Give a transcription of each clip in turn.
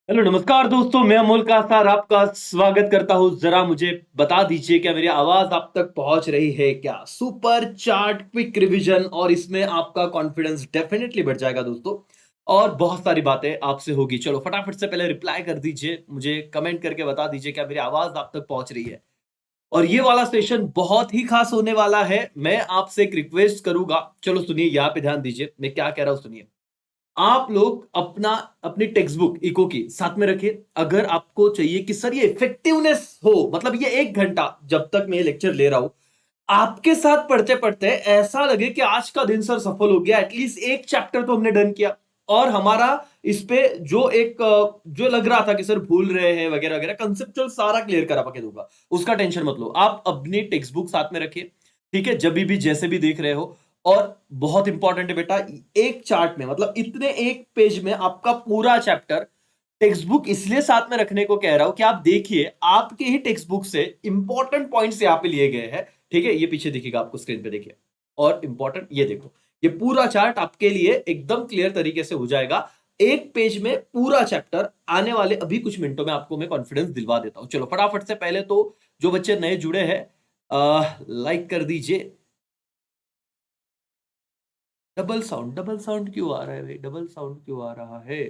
Hello नमस्कार दोस्तों, मैं अमोल कासार आपका स्वागत करता हूं। जरा मुझे बता दीजिए, क्या मेरी आवाज आप तक पहुंच रही है? क्या सुपर चार्ट क्विक रिवीजन, और इसमें आपका कॉन्फिडेंस डेफिनेटली बढ़ जाएगा दोस्तों। और बहुत सारी बातें आपसे होगी। चलो फटाफट से पहले रिप्लाई कर दीजिए, मुझे कमेंट करके बता दीजिए क्या मेरी आवाज आप तक पहुंच रही है। और ये वाला सेशन बहुत ही खास होने वाला है। मैं आपसे एक रिक्वेस्ट करूंगा, चलो सुनिए, यहाँ पे ध्यान दीजिए, मैं क्या कह रहा हूं सुनिए। आप लोग अपनी टेक्स्ट बुक इको की साथ में रखिए। अगर आपको चाहिए कि सर ये इफेक्टिवनेस हो, मतलब ये 1 घंटा जब तक मैं ये लेक्चर ले रहा हूं, आपके साथ पढ़ते पढ़ते ऐसा लगे कि आज का दिन सर सफल हो गया, एटलीस्ट एक चैप्टर तो हमने डन किया। और हमारा इस पे जो लग रहा था कि सर भूल रहे हैं वगैरह वगैरह, कंसेप्चुअल सारा क्लियर करा के दूंगा। उसका टेंशन मत लो, आप अपनी टेक्स्ट बुक साथ में रखिए। ठीक है, जब भी जैसे भी देख रहे हो। और बहुत इंपॉर्टेंट है बेटा, एक चार्ट में मतलब इतने एक पेज में आपका पूरा चैप्टर। टेक्स्ट बुक इसलिए साथ में रखने को कह रहा हूं कि आप देखिए, आपके ही टेक्स्ट बुक से इंपॉर्टेंट पॉइंट्स यहां पे लिए गए हैं। ठीक है, ये पीछे दिखेगा आपको, स्क्रीन पे देखिए। और इंपॉर्टेंट ये देखो, ये पूरा चार्ट आपके लिए एकदम क्लियर तरीके से हो जाएगा। एक पेज में पूरा चैप्टर आने वाले अभी कुछ मिनटों में आपको मैं कॉन्फिडेंस दिलवा देता हूं। चलो फटाफट से पहले तो जो बच्चे नए जुड़े हैं, लाइक कर दीजिए। डबल साउंड क्यों आ रहा है भाई? डबल साउंड क्यों आ रहा है?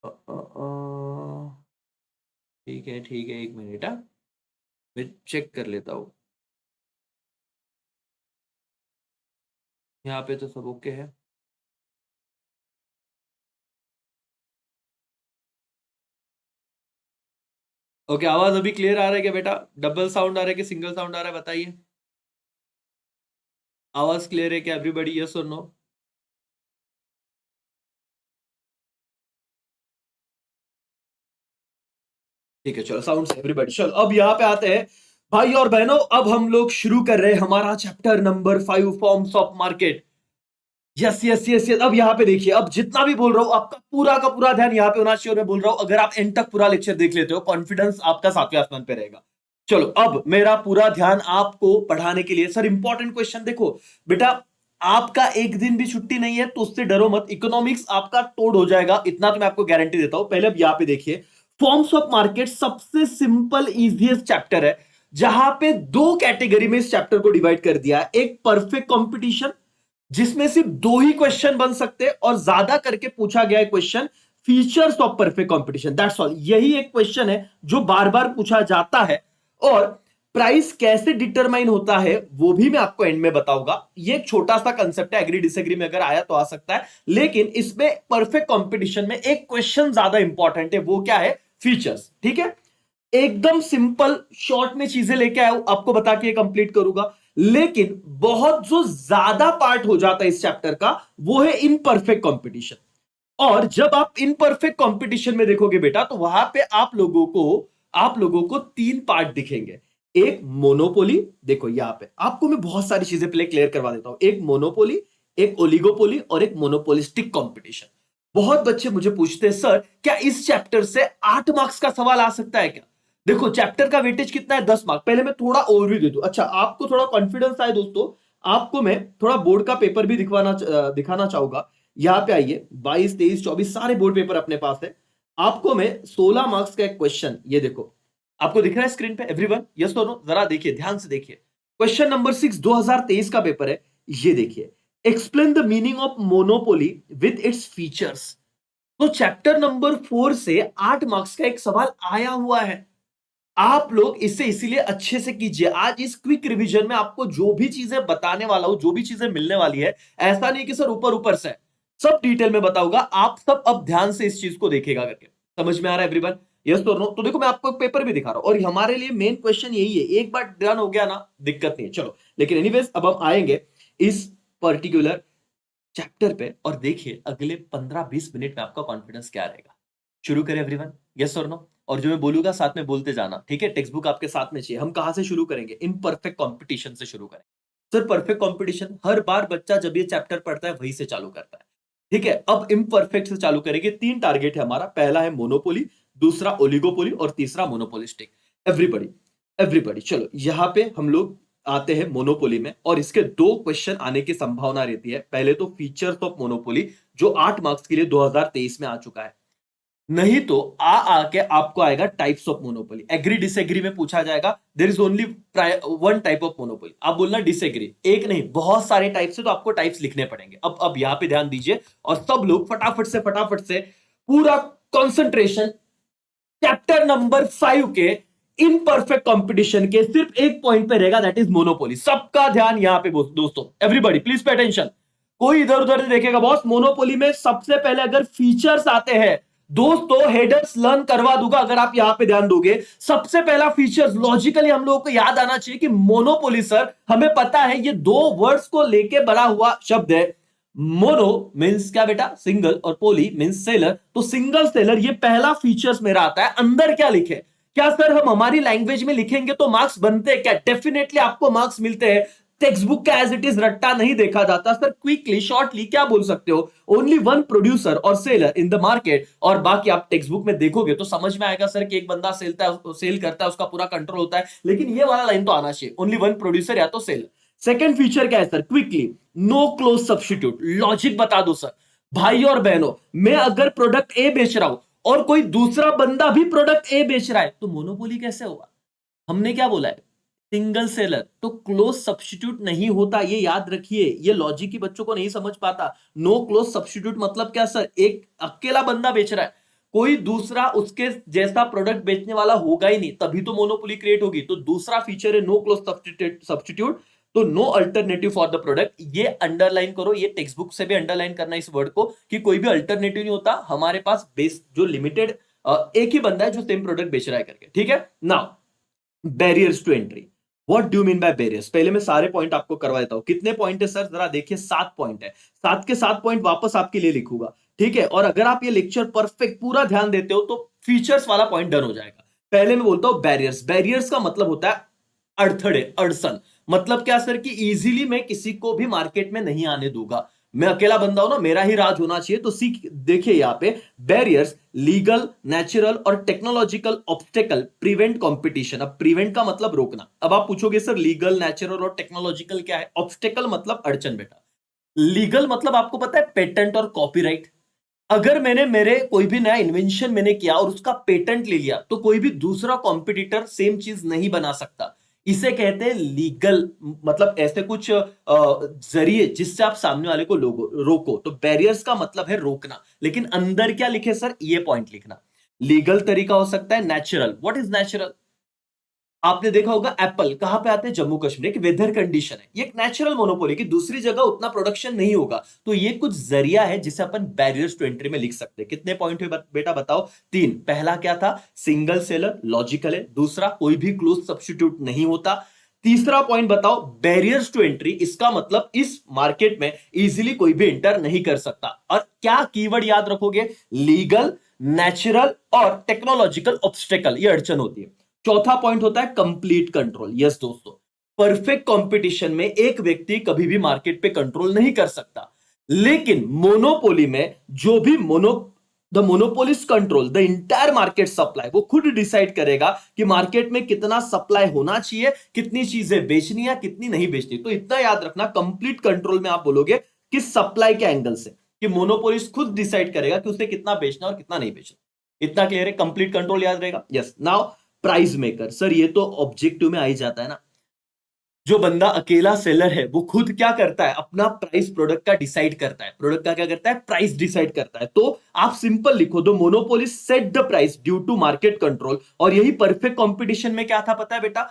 अ, अ, अ, ठीक है ठीक है, 1 मिनट। मैं चेक कर लेता हूँ। यहाँ पे तो सब ओके है। ओके, आवाज अभी क्लियर आ रहा है क्या बेटा? डबल साउंड आ रहा है कि सिंगल साउंड आ रहा है, बताइए। आवाज क्लियर है क्या एवरीबॉडी? यस और नो? ठीक है, चलो साउंड से एवरीबॉडी। चलो अब यहाँ पे आते हैं भाई और बहनों। अब हम लोग शुरू कर रहे हैं हमारा chapter number 5, forms of market. Yes yes yes yes, अब यहाँ पे देखिए, अब जितना भी बोल रहा हूं आपका पूरा का पूरा ध्यान यहाँ पे होना चाहिए। और मैं बोल रहा हूं, अगर आप एंड तक पूरा लेक्चर देख लेते हो, कॉन्फिडेंस आपका 7वें आसमान पे रहेगा। चलो अब मेरा पूरा ध्यान आपको पढ़ाने के लिए। सर इंपॉर्टेंट क्वेश्चन देखो बेटा, आपका एक दिन भी छुट्टी नहीं है तो उससे डरो मत। इकोनॉमिक्स आपका तोड़ हो जाएगा, इतना तो मैं आपको गारंटी देता हूं। पहले अब यहाँ पे देखिए, फॉर्म्स ऑफ मार्केट सबसे सिंपल इजीएस्ट चैप्टर है, जहां पे दो कैटेगरी में इस चैप्टर को डिवाइड कर दिया है। एक परफेक्ट कंपटीशन, जिसमें सिर्फ दो ही क्वेश्चन बन सकते हैं, और ज्यादा करके पूछा गया है question features of perfect competition. That's all, यही एक क्वेश्चन है जो बार बार पूछा जाता है। और प्राइस कैसे डिटरमाइन होता है वो भी मैं आपको एंड में बताऊंगा। ये एक छोटा सा कंसेप्ट है, एग्री डिसएग्री में अगर आया तो आ सकता है। लेकिन इसमें परफेक्ट कंपटीशन में एक क्वेश्चन ज्यादा इंपॉर्टेंट है, वो क्या है? फीचर्स। ठीक है, एकदम सिंपल शॉर्ट में चीजें लेके आया हूं, आपको बता के कंप्लीट करूंगा। लेकिन बहुत जो ज्यादा पार्ट हो जाता है इस चैप्टर का, वो है इनपरफेक्ट कंपटीशन। और जब आप इनपरफेक्ट कंपटीशन में देखोगे बेटा, तो वहां पे आप लोगों को 3 पार्ट दिखेंगे। एक मोनोपोली, देखो यहां पे आपको मैं बहुत सारी चीजें पहले क्लियर करवा देता हूं। एक मोनोपोली, एक ओलिगोपोली और एक मोनोपोलिस्टिक कंपटीशन। बहुत बच्चे मुझे पूछते हैं, सर क्या इस चैप्टर से 8 मार्क्स का सवाल आ सकता है क्या? देखो चैप्टर का वेटेज कितना है, 10 मार्क। पहले मैं थोड़ा ओवरव्यू दे दूं। अच्छा, आपको थोड़ा कॉन्फिडेंस आए दोस्तों, आपको मैं थोड़ा बोर्ड का पेपर भी दिखाना चाहूंगा। यहाँ पे आइए, 22 23 24 सारे बोर्ड पेपर अपने पास है। आपको मैं 16 मार्क्स का एक क्वेश्चन, ये देखो, आपको दिख रहा है स्क्रीन पे एवरीवन? यस और नो? जरा देखिए, ध्यान से देखिए। क्वेश्चन नंबर 6 2023 का पेपर है। ये देखिए, explain the meaning of monopoly with its features. तो चैप्टर नंबर 4 से 8 मार्क्स का एक सवाल आया हुआ है। आप लोग इसे इसीलिए अच्छे से कीजिए। आज इस क्विक रिवीजन में आपको जो भी चीजें बताने वाला हूं, जो भी चीजें मिलने वाली है, ऐसा नहीं कि सर ऊपर ऊपर से, सब डिटेल में बताऊंगा। आप सब अब ध्यान से इस चीज को देखेगा करके। समझ में आ रहा है एवरीवन? यस और नो? तो देखो, मैं आपको एक पेपर भी दिखा रहा हूं, और हमारे लिए मेन क्वेश्चन यही है। एक बार डन हो गया ना, दिक्कत नहीं है। चलो, लेकिन एनीवेज अब हम आएंगे इस पर्टिकुलर चैप्टर पे, और देखिए अगले 15-20 मिनट में आपका कॉन्फिडेंस क्या रहेगा। शुरू करें एवरीवन? यस और नो? और जो मैं बोलूंगा साथ में बोलते जाना, ठीक है? टेक्स्ट बुक आपके साथ में चाहिए। हम कहां से शुरू करेंगे? इन परफेक्ट कंपटीशन से शुरू करें। सर परफेक्ट कंपटीशन हर बार बच्चा जब ये चैप्टर पढ़ता है वहीं से चालू करता है। ठीक है, अब इम्परफेक्ट से चालू करेंगे। 3 टारगेट है हमारा, पहला है मोनोपोली, दूसरा ओलिगोपोली और तीसरा मोनोपोलिस्टिक। एवरीबॉडी, एवरीबॉडी, चलो यहां पे हम लोग आते हैं मोनोपोली में, और इसके 2 क्वेश्चन आने की संभावना रहती है। पहले तो फीचर्स ऑफ मोनोपोली, जो 8 मार्क्स के लिए 2023 में आ चुका है। नहीं तो आके आपको आएगा types of monopoly. Agree disagree में पूछा जाएगा, there is only one type of monopoly. आप बोलना डिसएग्री, एक नहीं बहुत सारे टाइप्स है, तो आपको टाइप्स लिखने पड़ेंगे। अब यहां पे ध्यान दीजिए और सब लोग फटाफट से पूरा कंसंट्रेशन चैप्टर नंबर 5 के इनपरफेक्ट कंपटीशन के सिर्फ एक पॉइंट पे रहेगा, दैट इज मोनोपोली। सबका ध्यान यहां पे दोस्तों, एवरीबॉडी प्लीज पे अटेंशन। कोई इधर उधर नहीं देखेगा बॉस। मोनोपोली में सबसे पहले अगर फीचर्स आते हैं दोस्तों, हेडर्स लर्न करवा दूंगा अगर आप यहां पे ध्यान दोगे। सबसे पहला फीचर्स लॉजिकली हम लोगों को याद आना चाहिए कि मोनोपोली, सर हमें पता है ये दो वर्ड्स को लेके बना हुआ शब्द है। मोनो मींस क्या बेटा, सिंगल, और पोली मींस सेलर। तो सिंगल सेलर ये पहला फीचर्स मेरा आता है। अंदर क्या लिखे, क्या सर हम हमारी लैंग्वेज में लिखेंगे तो मार्क्स बनते हैं क्या? डेफिनेटली आपको मार्क्स मिलते हैं। टेक्स्ट बुक का एज इट इज रट्टा नहीं देखा जाता सर। क्विकली शॉर्टली क्या बोल सकते हो, ओनली वन प्रोड्यूसर और सेलर इन द मार्केट। और बाकी आप टेक्स्ट बुक में देखोगे तो समझ में आएगा सर कि एक बंदा सेल करता है, उसका पूरा कंट्रोल होता है। लेकिन ये वाला लाइन तो आना चाहिए, ओनली वन प्रोड्यूसर या तो सेलर। सेकेंड फीचर क्या है sir, quickly no close substitute. Logic बता दो सर। भाई और बहनों, मैं अगर प्रोडक्ट ए बेच रहा हूं और कोई दूसरा बंदा भी प्रोडक्ट ए बेच रहा है तो मोनोपोली कैसे होगा? हमने क्या बोला है, सिंगल सेलर। तो क्लोज सब्स्टिट्यूट नहीं होता, ये याद रखिए। ये लॉजिक की बच्चों को नहीं समझ पाता। नो क्लोज सब्स्टिट्यूट मतलब क्या सर, एक अकेला बंदा बेच रहा है, कोई दूसरा उसके जैसा प्रोडक्ट बेचने वाला होगा ही नहीं, तभी तो मोनोपोली क्रिएट होगी। तो दूसरा फीचर है नो क्लोज सब्स्टिट्यूट। तो no alternative for the product. ये अंडरलाइन करो, ये टेक्स्ट बुक से भी अंडरलाइन करना इस वर्ड को, कि कोई भी अल्टरनेटिव नहीं होता हमारे पास। बेस जो लिमिटेड एक ही बंदा है जो सेम प्रोडक्ट बेच रहा है करके, ठीक है। Now barriers to entry, what do mean by barriers? पहले मैं सारे पॉइंट आपको करवा देता हूं। कितने पॉइंट है सर, जरा देखिए 7 पॉइंट है। 7 के 7 पॉइंट वापस आपके लिए लिखूंगा, ठीक है। और अगर आप ये लेक्चर परफेक्ट पूरा ध्यान देते हो तो फीचर्स वाला पॉइंट डन हो जाएगा। पहले मैं बोलता हूं बैरियर्स। बैरियर्स का मतलब होता है अड़थड़े, अड़सन। मतलब क्या सर, कि इजीली मैं किसी को भी मार्केट में नहीं आने दूंगा। मैं अकेला बंदा हूं ना, मेरा ही राज होना चाहिए। तो सीख देखिए यहां पे बैरियर्स लीगल, नेचुरल और टेक्नोलॉजिकल ऑब्स्टेकल प्रिवेंट कंपटीशन। अब प्रिवेंट का मतलब रोकना। अब आप पूछोगे सर लीगल, नेचुरल और टेक्नोलॉजिकल क्या है? ऑब्स्टेकल मतलब अड़चन बेटा। लीगल मतलब आपको पता है पेटेंट और कॉपीराइट। अगर मेरे कोई भी नया इन्वेंशन मैंने किया और उसका पेटेंट ले लिया तो कोई भी दूसरा कॉम्पिटिटर सेम चीज नहीं बना सकता। इसे कहते हैं लीगल। मतलब ऐसे कुछ जरिए जिससे आप सामने वाले को रोको। तो बैरियर्स का मतलब है रोकना। लेकिन अंदर क्या लिखे सर, ये पॉइंट लिखना। लीगल तरीका हो सकता है नेचुरल। What is natural? आपने देखा होगा एप्पल कहां पे आते हैं, जम्मू कश्मीर। एक वेदर कंडीशन है, ये एक नेचुरल मोनोपोली की दूसरी जगह उतना प्रोडक्शन नहीं होगा। तो ये कुछ जरिया है जिसे अपन बैरियर्स टू एंट्री में लिख सकते हैं। कितने पॉइंट हुए बेटा बताओ? 3। पहला क्या था, सिंगल सेलर, लॉजिकल है। दूसरा, कोई भी क्लोज सब्स्टिट्यूट नहीं होता। तीसरा पॉइंट बताओ, बैरियर्स टू एंट्री। इसका मतलब इस मार्केट में इजीली कोई भी एंटर नहीं कर सकता। और क्या कीवर्ड याद रखोगे, लीगल, नेचुरल और टेक्नोलॉजिकल ऑब्स्टेकल, ये अड़चन होती है। चौथा पॉइंट होता है कंप्लीट कंट्रोल। यस दोस्तों, परफेक्ट कंपटीशन में एक व्यक्ति कभी भी मार्केट पे कंट्रोल नहीं कर सकता। लेकिन मोनोपोली में जो भी the monopolist control the entire market supply. वो खुद डिसाइड करेगा कि मार्केट में कितना सप्लाई होना चाहिए, कितनी चीजें बेचनी है, कितनी नहीं बेचनी। तो इतना याद रखना, कंप्लीट कंट्रोल में आप बोलोगे किस सप्लाई के एंगल से, कि मोनोपोलिस्ट खुद डिसाइड करेगा कि उसे कितना बेचना और कितना नहीं बेचना। इतना क्लियर है? कंप्लीट कंट्रोल याद रहेगा। Yes. Now price maker, sir ये तो ऑब्जेक्टिव में आ ही जाता है ना। जो बंदा अकेला सेलर है वो खुद क्या करता है, अपना प्राइस प्रोडक्ट का डिसाइड करता है। प्रोडक्ट का क्या करता है, प्राइस डिसाइड करता है। तो आप सिंपल लिखो, the monopolist set the price due to market control. और यही परफेक्ट कंपटीशन में क्या था पता है बेटा?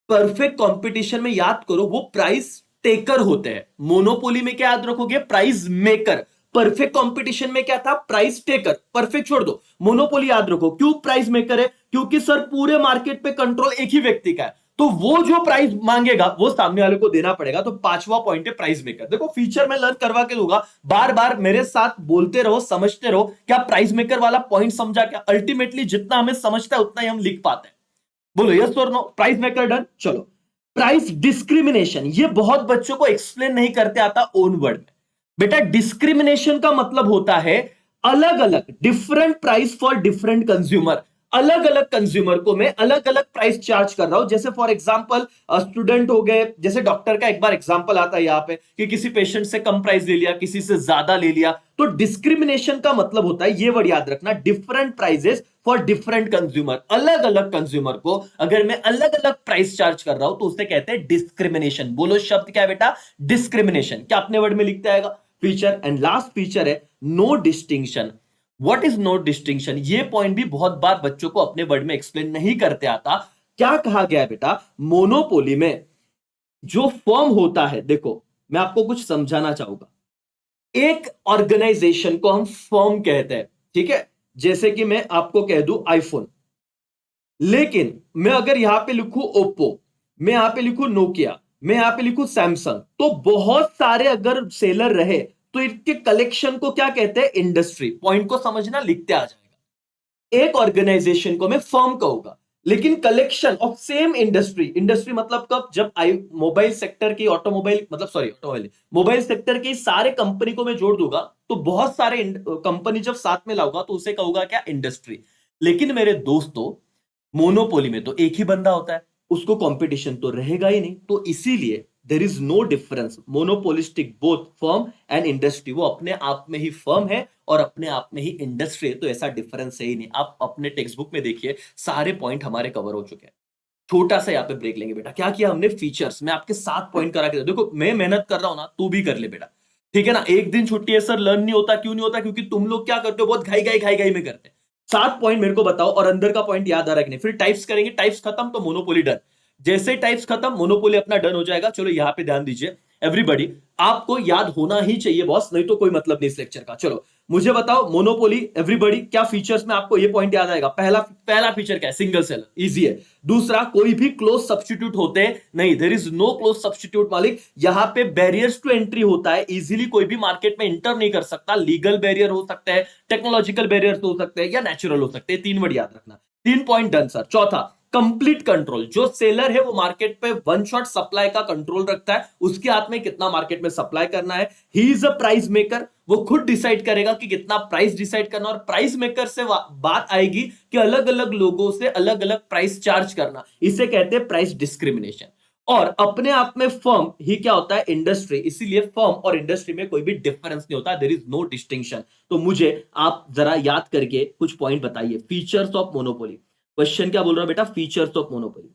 परफेक्ट कंपटीशन में याद करो वो प्राइस टेकर होते हैं। मोनोपोली में क्या याद रखोगे, प्राइस मेकर। परफेक्ट कंपटीशन में क्या था, प्राइस टेकर। परफेक्ट छोड़ दो, मोनोपोली याद रखो। क्यों प्राइस मेकर है? क्योंकि सर पूरे मार्केट पे कंट्रोल एक ही व्यक्ति का है, तो वो जो प्राइस मांगेगा वो सामने वाले को देना पड़ेगा। तो पांचवा पॉइंट है प्राइस मेकर। देखो फीचर मैं लर्न करवा के दूंगा, बार बार मेरे साथ बोलते रहो, समझते रहो। क्या प्राइस मेकर वाला पॉइंट समझा? क्या अल्टीमेटली जितना हमें समझता है उतना ही हम लिख पाते हैं। बोलो यस और नो। Price maker done. चलो प्राइस डिस्क्रिमिनेशन, ये बहुत बच्चों को एक्सप्लेन नहीं करते आता ओन वर्ड में। बेटा डिस्क्रिमिनेशन का मतलब होता है अलग अलग, different price for different consumer. अलग अलग कंज्यूमर को मैं अलग अलग प्राइस चार्ज कर रहा हूं। जैसे फॉर एग्जांपल स्टूडेंट हो गए, जैसे डॉक्टर का एक बार एग्जांपल आता है यहाँ पे कि किसी पेशेंट से कम प्राइस ले लिया, किसी से ज्यादा ले लिया। तो डिस्क्रिमिनेशन का मतलब होता है, ये वर्ड याद रखना, different prices for different consumer. अलग अलग कंज्यूमर को अगर मैं अलग अलग प्राइस चार्ज कर रहा हूं तो उसे कहते हैं डिस्क्रिमिनेशन। बोलो शब्द क्या है बेटा? डिस्क्रिमिनेशन। क्या अपने वर्ड में लिखते आएगा? फीचर। एंड लास्ट फीचर है no distinction. What is no distinction? ये पॉइंट भी बहुत बार बच्चों को अपने वर्ड में एक्सप्लेन नहीं करते आता। क्या कहा गया है बेटा? मोनोपोली में जो फर्म होता है, देखो मैं आपको कुछ समझाना चाहूंगा। एक ऑर्गेनाइजेशन को हम फर्म कहते हैं, ठीक है? जैसे कि मैं आपको कह दूं आईफोन, लेकिन मैं अगर यहां पे लिखूं ओप्पो, मैं यहां पे लिखूं नोकिया, मैं यहां पे लिखूं सैमसंग, तो बहुत सारे अगर सेलर रहे तो इनके कलेक्शन को क्या कहते हैं? इंडस्ट्री। पॉइंट को समझना, लिखते आ जाएगा। एक ऑर्गेनाइजेशन को मैं फर्म कहूंगा, लेकिन collection of same industry, industry मतलब कब? जब आई मोबाइल सेक्टर की, ऑटोमोबाइल मतलब सॉरी ऑटोमोबाइल, मोबाइल सेक्टर की सारे कंपनी को मैं जोड़ दूंगा तो बहुत सारे कंपनी जब साथ में लाऊंगा तो उसे कहूंगा क्या? इंडस्ट्री। लेकिन मेरे दोस्तों, मोनोपोली में तो एक ही बंदा होता है, उसको कंपटीशन तो रहेगा ही नहीं। तो इसीलिए there is no difference. Monopolistic both firm and industry, वो अपने आप में ही फर्म है और अपने आप में ही इंडस्ट्री है। तो ऐसा डिफरेंस है ही नहीं। आप अपने टेक्स्ट बुक में देखिए, सारे पॉइंट हमारे कवर हो चुके हैं। छोटा सा यहाँ पे ब्रेक लेंगे बेटा। क्या किया हमने? फीचर्स। मैं आपके 7 पॉइंट करा के देखो, मैं मेहनत कर रहा हूं ना, तू भी कर ले बेटा, ठीक है ना? एक दिन छुट्टी है सर, लर्न नहीं होता। क्यों नहीं होता? क्योंकि तुम लोग क्या करते हो? बहुत घाई घाई में करते हैं। 7 पॉइंट मेरे को बताओ और अंदर का पॉइंट याद आ रहा है कि नहीं? फिर टाइप्स करेंगे, टाइप्स खत्म तो मोनोपोली डन। जैसे टाइप्स खत्म, मोनोपोली अपना डन हो जाएगा। चलो यहां पे ध्यान दीजिए एवरीबॉडी, आपको याद होना ही चाहिए बॉस, नहीं तो कोई मतलब नहीं इस लेक्चर का। चलो मुझे बताओ मोनोपोली एवरीबॉडी क्या फीचर्स में आपको ये पॉइंट याद आएगा? पहला पहला फीचर क्या है? सिंगल सेलर, इजी है। दूसरा, कोई भी क्लोज सब्स्टिट्यूट होते नहीं, there is no close substitute मालिक। यहां पे बैरियर्स टू एंट्री होता है, इजीली कोई भी मार्केट में इंटर नहीं कर सकता। लीगल बैरियर हो सकता है, टेक्नोलॉजिकल बैरियर हो सकते हैं या नेचुरल हो सकते हैं। 3 वर्ड याद रखना। 3 पॉइंट डन सर। चौथा, कंप्लीट कंट्रोल। जो सेलर है वो मार्केट पे वन शॉट सप्लाई का कंट्रोल रखता है, उसके हाथ में कितना मार्केट में सप्लाई करना है। He is a price maker, वो खुद डिसाइड करेगा कि कितना प्राइस डिसाइड करना। और प्राइस मेकर से बात आएगी कि अलग अलग लोगों से अलग अलग प्राइस चार्ज करना, इसे कहते हैं प्राइस डिस्क्रिमिनेशन। और अपने आप में फर्म ही क्या होता है? इंडस्ट्री। इसीलिए फर्म और इंडस्ट्री में कोई भी डिफरेंस नहीं होता, देयर इज नो डिस्टिंक्शन। तो मुझे आप जरा याद करके कुछ पॉइंट बताइए। फीचर्स ऑफ मोनोपोली, क्वेश्चन क्या बोल रहा है बेटा? Features of monopoly,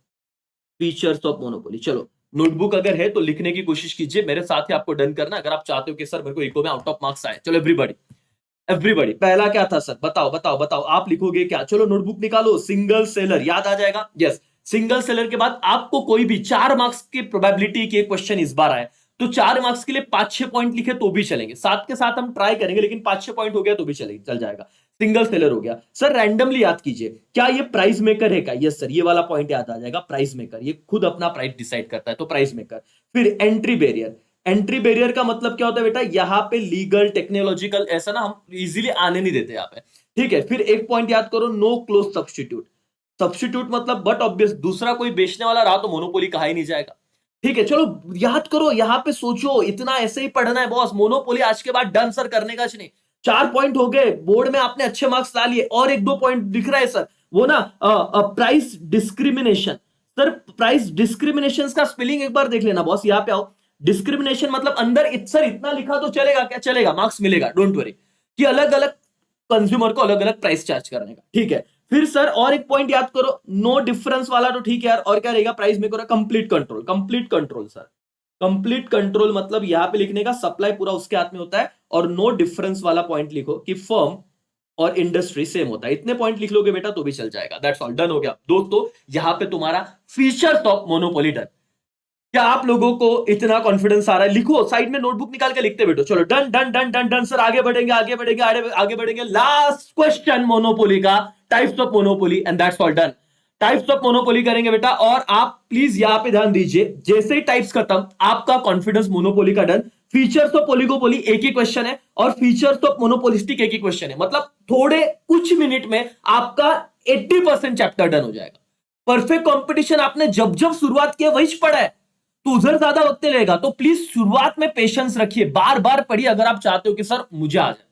features of monopoly. चलो नोटबुक अगर है तो लिखने की कोशिश कीजिए, मेरे साथ ही आपको डन करना अगर आप चाहते हो कि सर मेरे को इको में आउट ऑफ मार्क्स आए। चलो एवरीबॉडी, एवरीबॉडी पहला क्या था सर? बताओ बताओ बताओ, आप लिखोगे क्या? चलो नोटबुक निकालो। सिंगल सेलर याद आ जाएगा? यस। सिंगल सेलर के बाद आपको कोई भी 4 मार्क्स की प्रोबेबिलिटी की क्वेश्चन इस बार आए तो 4 मार्क्स के लिए 5-6 पॉइंट लिखे तो भी चलेंगे। साथ के साथ हम ट्राई करेंगे, लेकिन 5-6 पॉइंट हो गया तो भी चलेगा, चल जाएगा। सिंगल सेलर हो गया सर। रैंडमली याद कीजिए, क्या ये प्राइस मेकर है क्या? यस सर, ये वाला पॉइंट याद आ जाएगा। प्राइस मेकर, ये खुद अपना प्राइस डिसाइड करता है, तो प्राइस मेकर। फिर एंट्री बैरियर। एंट्री बैरियर का मतलब क्या होता है बेटा? यहां पे लीगल टेक्नोलॉजिकल ऐसा ना हम इजीली आने नहीं देते यहां पे, ठीक है? फिर एक पॉइंट याद करो, नो क्लोज सब्स्टिट्यूट। सब्स्टिट्यूट मतलब बट ऑब्वियस, दूसरा कोई बेचने वाला रहा तो मोनोपोली कहा ही नहीं जाएगा, ठीक है? चलो याद करो, यहां पे सोचो, इतना ऐसे ही पढ़ना है बॉस। मोनोपोली आज के बाद डन सर, करने का नहीं। 4 पॉइंट हो गए, बोर्ड में आपने अच्छे मार्क्स ला लिए। और 1-2 पॉइंट दिख रहा है सर, वो ना price discrimination. Sir price discrimination का स्पेलिंग एक बार देख लेना बॉस, यहां पे आओ। डिस्क्रिमिनेशन मतलब अंदर सर इतना लिखा तो चलेगा क्या? चलेगा, मार्क्स मिलेगा, डोंट वरी। कि अलग अलग कंज्यूमर को अलग अलग प्राइस चार्ज करने का, ठीक है? फिर सर और एक पॉइंट याद करो, नो डिफरेंस वाला तो ठीक है यार, और क्या रहेगा? प्राइस में करो complete control. Complete control sir, complete control मतलब यहां पे लिखने का सप्लाई पूरा उसके हाथ में होता है। और नो डिफरेंस वाला पॉइंट लिखो कि फर्म और इंडस्ट्री सेम होता है। इतने पॉइंट लिख लोगे बेटा तो भी चल जाएगा। दैट्स ऑल, डन हो गया दोस्तों। यहां पे तुम्हारा फीचर्स ऑफ मोनोपोली डन। क्या आप लोगों को इतना कॉन्फिडेंस आ रहा है? लिखो, साइड में नोटबुक निकाल के लिखते बैठो। चलो done done done done done sir, आगे बढ़ेंगे आगे बढ़ेंगे आगे बढ़ेंगे। लास्ट क्वेश्चन मोनोपोली का, types of monopoly, and that's all done. Types of monopoly करेंगे बेटा। और आप प्लीज यहां पे ध्यान दीजिए, जैसे ही टाइप्स खत्म आपका कॉन्फिडेंस मोनोपोली का डन। फीचर्स ऑफ ओलिगोपोली एक ही क्वेश्चन है और फीचर्स ऑफ मोनोपोलिस्टिक एक ही क्वेश्चन है। मतलब थोड़े कुछ मिनट में आपका 80% चैप्टर डन हो जाएगा। परफेक्ट कंपटीशन आपने जब जब शुरुआत की वही पढ़ा है तो उधर ज्यादा वक्त लगेगा। तो प्लीज शुरुआत में पेशेंस रखिए, बार बार पढ़िए अगर आप चाहते हो कि सर मुझे आ जाए।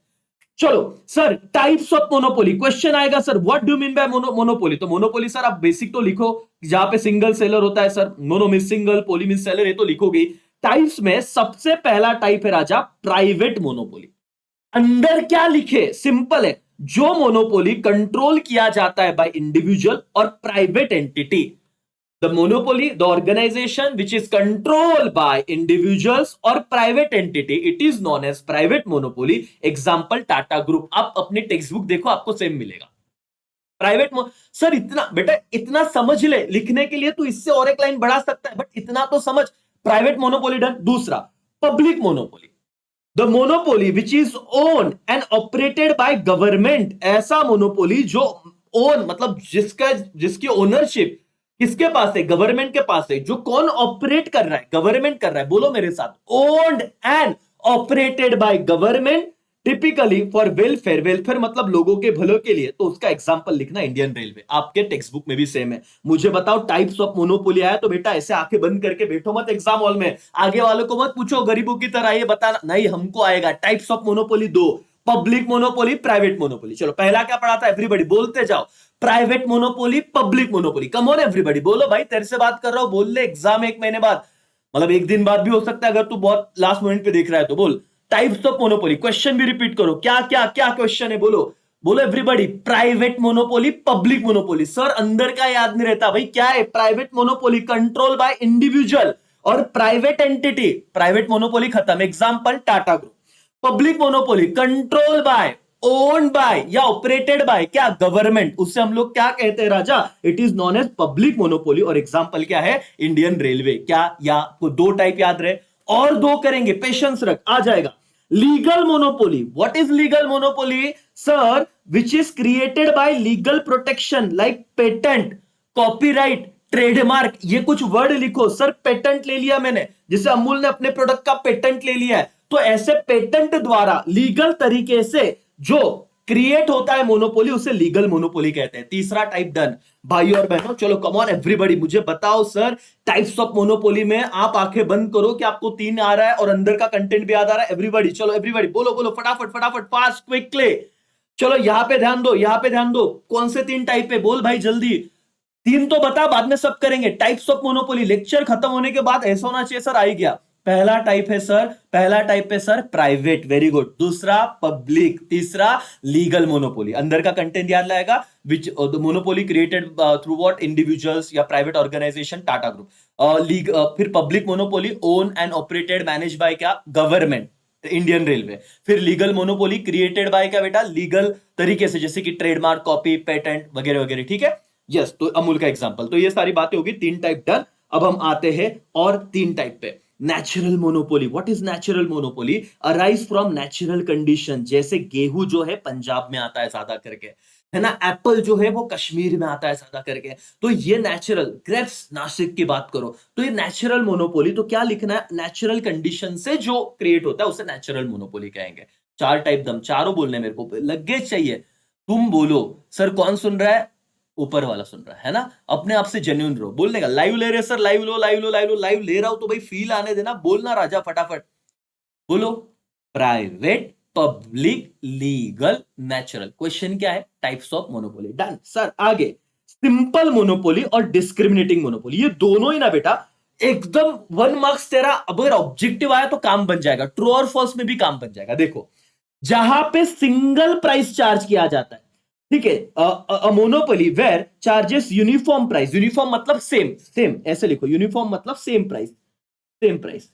चलो sir, types of monopoly question आएगा sir, what do mean by monopoly? तो मोनोपोली सर आप बेसिक तो लिखो, जहां पे सिंगल सेलर होता है sir, mono mean single, poly mean seller, ये तो लिखोगे। टाइप्स में सबसे पहला टाइप है राजा प्राइवेट मोनोपोली। अंदर क्या लिखे, सिंपल है, जो मोनोपोली कंट्रोल किया जाता है बाय इंडिविजुअल और private entity. The monopoly, the organisation which is controlled by individuals और private entity, it is known as private monopoly. Example Tata group, आप अपनी टेक्स्ट बुक देखो आपको सेम मिलेगा। प्राइवेट सर इतना बेटा, इतना समझ ले, लिखने के लिए तो इससे और एक लाइन बढ़ा सकता है, बट इतना तो समझ, प्राइवेट मोनोपोली डन। दूसरा public monopoly, the monopoly which is own and operated by government. ऐसा मोनोपोली जो ओन मतलब जिसकी ओनरशिप किसके पास है, गवर्नमेंट के पास है। जो कौन ऑपरेट कर रहा है, गवर्नमेंट कर रहा है, बोलो मेरे साथ, owned and operated by government, typically for welfare. Welfare मतलब लोगों के भले के लिए, तो उसका एग्जांपल लिखना इंडियन रेलवे। आपके टेक्स्ट बुक में भी सेम है। मुझे बताओ टाइप्स ऑफ मोनोपोली आया तो बेटा ऐसे आंखें बंद करके बैठो मत एग्जाम हॉल में, आगे वालों को मत पूछो गरीबों की तरह ये बताना नहीं, हमको आएगा। टाइप्स ऑफ मोनोपोली दो, पब्लिक मोनोपोली, प्राइवेट मोनोपोली। चलो पहला क्या पढ़ा था, एवरीबॉडी बोलते जाओ, private monopoly, public monopoly. Come on everybody बोलो, भाई तेरे से बात कर रहा हूं, बोल ले। एग्जाम एक महीने बाद, मतलब एक दिन बाद भी हो सकता है, अगर तू बहुत लास्ट मोमेंट पे देख रहा है तो बोल। टाइप्स ऑफ मोनोपोली, क्वेश्चन भी रिपीट करो, क्या क्या क्या क्वेश्चन है, बोलो बोलो everybody. Private monopoly, public monopoly. Sir अंदर का याद नहीं रहता भाई, क्या है? Private monopoly control by individual और प्राइवेट एंटिटी, प्राइवेट मोनोपोली खत्म। Example Tata group. Public monopoly control by, owned by या ऑपरेटेड बाय क्या, गवर्नमेंट। उससे हम लोग क्या कहते हैं राजा, it is known as public monopoly. और एग्जांपल क्या है, इंडियन रेलवे। क्या या को दो टाइप याद रहे, और दो करेंगे, पेशेंस रख, आ जाएगा। Legal monopoly, what is legal monopoly sir? Which is created by legal protection like patent, copyright, trademark. ये कुछ वर्ड लिखो सर, पेटेंट ले लिया मैंने, जैसे अमूल ने अपने प्रोडक्ट का पेटेंट ले लिया है, तो ऐसे पेटेंट द्वारा लीगल तरीके से जो क्रिएट होता है मोनोपोली, उसे लीगल मोनोपोली कहते हैं। तीसरा टाइप डन। भाई और बहनों चलो कम ऑन एवरीबॉडी, मुझे बताओ सर टाइप्स ऑफ मोनोपोली में, आप आंखें बंद करो कि आपको तीन आ रहा है और अंदर का कंटेंट भी याद आ रहा है। एवरीबॉडी चलो, एवरीबॉडी बोलो बोलो फटाफट फटाफट, फास्ट क्विकली। चलो यहां पे ध्यान दो, यहां पे ध्यान दो, कौन से तीन टाइप है बोल भाई जल्दी। तीन तो बता, बाद में सब करेंगे। टाइप्स ऑफ मोनोपोली, लेक्चर खत्म होने के बाद ऐसा होना चाहिए सर, आ ही गया। पहला टाइप है सर, पहला टाइप है सर प्राइवेट, वेरी गुड। दूसरा पब्लिक, तीसरा लीगल मोनोपोली। अंदर का कंटेंट याद लाएगा, which the monopoly created through what, individuals या प्राइवेट ऑर्गेनाइजेशन, टाटा ग्रुप। फिर public monopoly, own and operated manage by क्या, गवर्नमेंट, इंडियन रेलवे। फिर लीगल मोनोपोली क्रिएटेड बाय क्या बेटा, लीगल तरीके से, जैसे कि ट्रेडमार्क, कॉपी, पेटेंट वगैरह वगैरह, ठीक है। यस, तो अमूल का एग्जांपल। तो ये सारी बातें होगी, तीन टाइप डन। अब हम आते हैं और तीन टाइप पे। Natural monopoly, what is natural monopoly? Arise from natural condition. जैसे गेहूं जो है पंजाब में आता है ज्यादा करके, है ना, एप्पल जो है वो कश्मीर में आता है ज्यादा करके, तो ये नेचुरल। ग्रेप्स नासिक की बात करो तो ये नेचुरल मोनोपोली। तो क्या लिखना है, नेचुरल कंडीशन से जो क्रिएट होता है उसे नेचुरल मोनोपोली कहेंगे। चार टाइप दम, चारों बोलने मेरे को, लगे चाहिए। तुम बोलो सर, कौन सुन रहा है? ऊपर वाला सुन रहा है ना। अपने आप से जेन्युइन रहो, बोलने का। लाइव ले रहे सर, लाइव लो लाइव लो लाइव लो, लाइव ले रहा हूं तो भाई फील आने देना, बोलना राजा फटाफट बोलो। Private, public, legal, natural. Question क्या है, types of monopoly. Done sir, आगे सिंपल मोनोपोली और डिस्क्रिमिनेटिंग मोनोपोली। ये दोनों ही ना बेटा एकदम 1 मार्क्स तेरा, अगर ऑब्जेक्टिव आया तो काम बन जाएगा, ट्रू और फॉल्स में भी काम बन जाएगा। देखो, जहां पे सिंगल प्राइस चार्ज किया जाता है, ठीक है, monopoly where charges uniform price. Uniform मतलब सेम, सेम ऐसे लिखो, यूनिफॉर्म मतलब same price, same price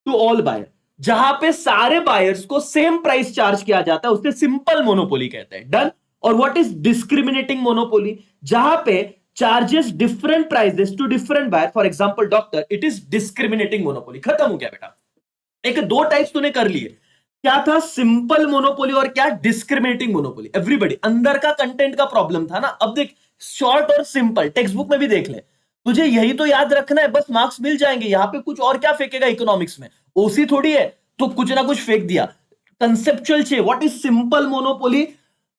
to all buyer. जहां पे सारे बायर्स को सेम प्राइस चार्ज किया जाता है उसे सिंपल मोनोपोली कहते हैं। डन। और व्हाट इज डिस्क्रिमिनेटिंग मोनोपोली? जहां पे charges different prices to different buyer, for example doctor, it is discriminating monopoly. खत्म हो गया बेटा। एक दो टाइप्स तूने कर लिए, क्या था, सिंपल मोनोपोली और क्या, डिस्क्रिमिनेटिंग मोनोपोली। एवरीबॉडी, अंदर का कंटेंट का प्रॉब्लम था ना। अब देख, शॉर्ट और सिंपल टेक्स्ट बुक में भी देख ले, तुझे यही तो याद रखना है, बस मार्क्स मिल जाएंगे। यहां पे कुछ और क्या फेंकेगा इकोनॉमिक्स में, ओसी थोड़ी है, तो कुछ ना कुछ फेंक दिया। कंसेप्चुअल चाहिए। What is simple monopoly?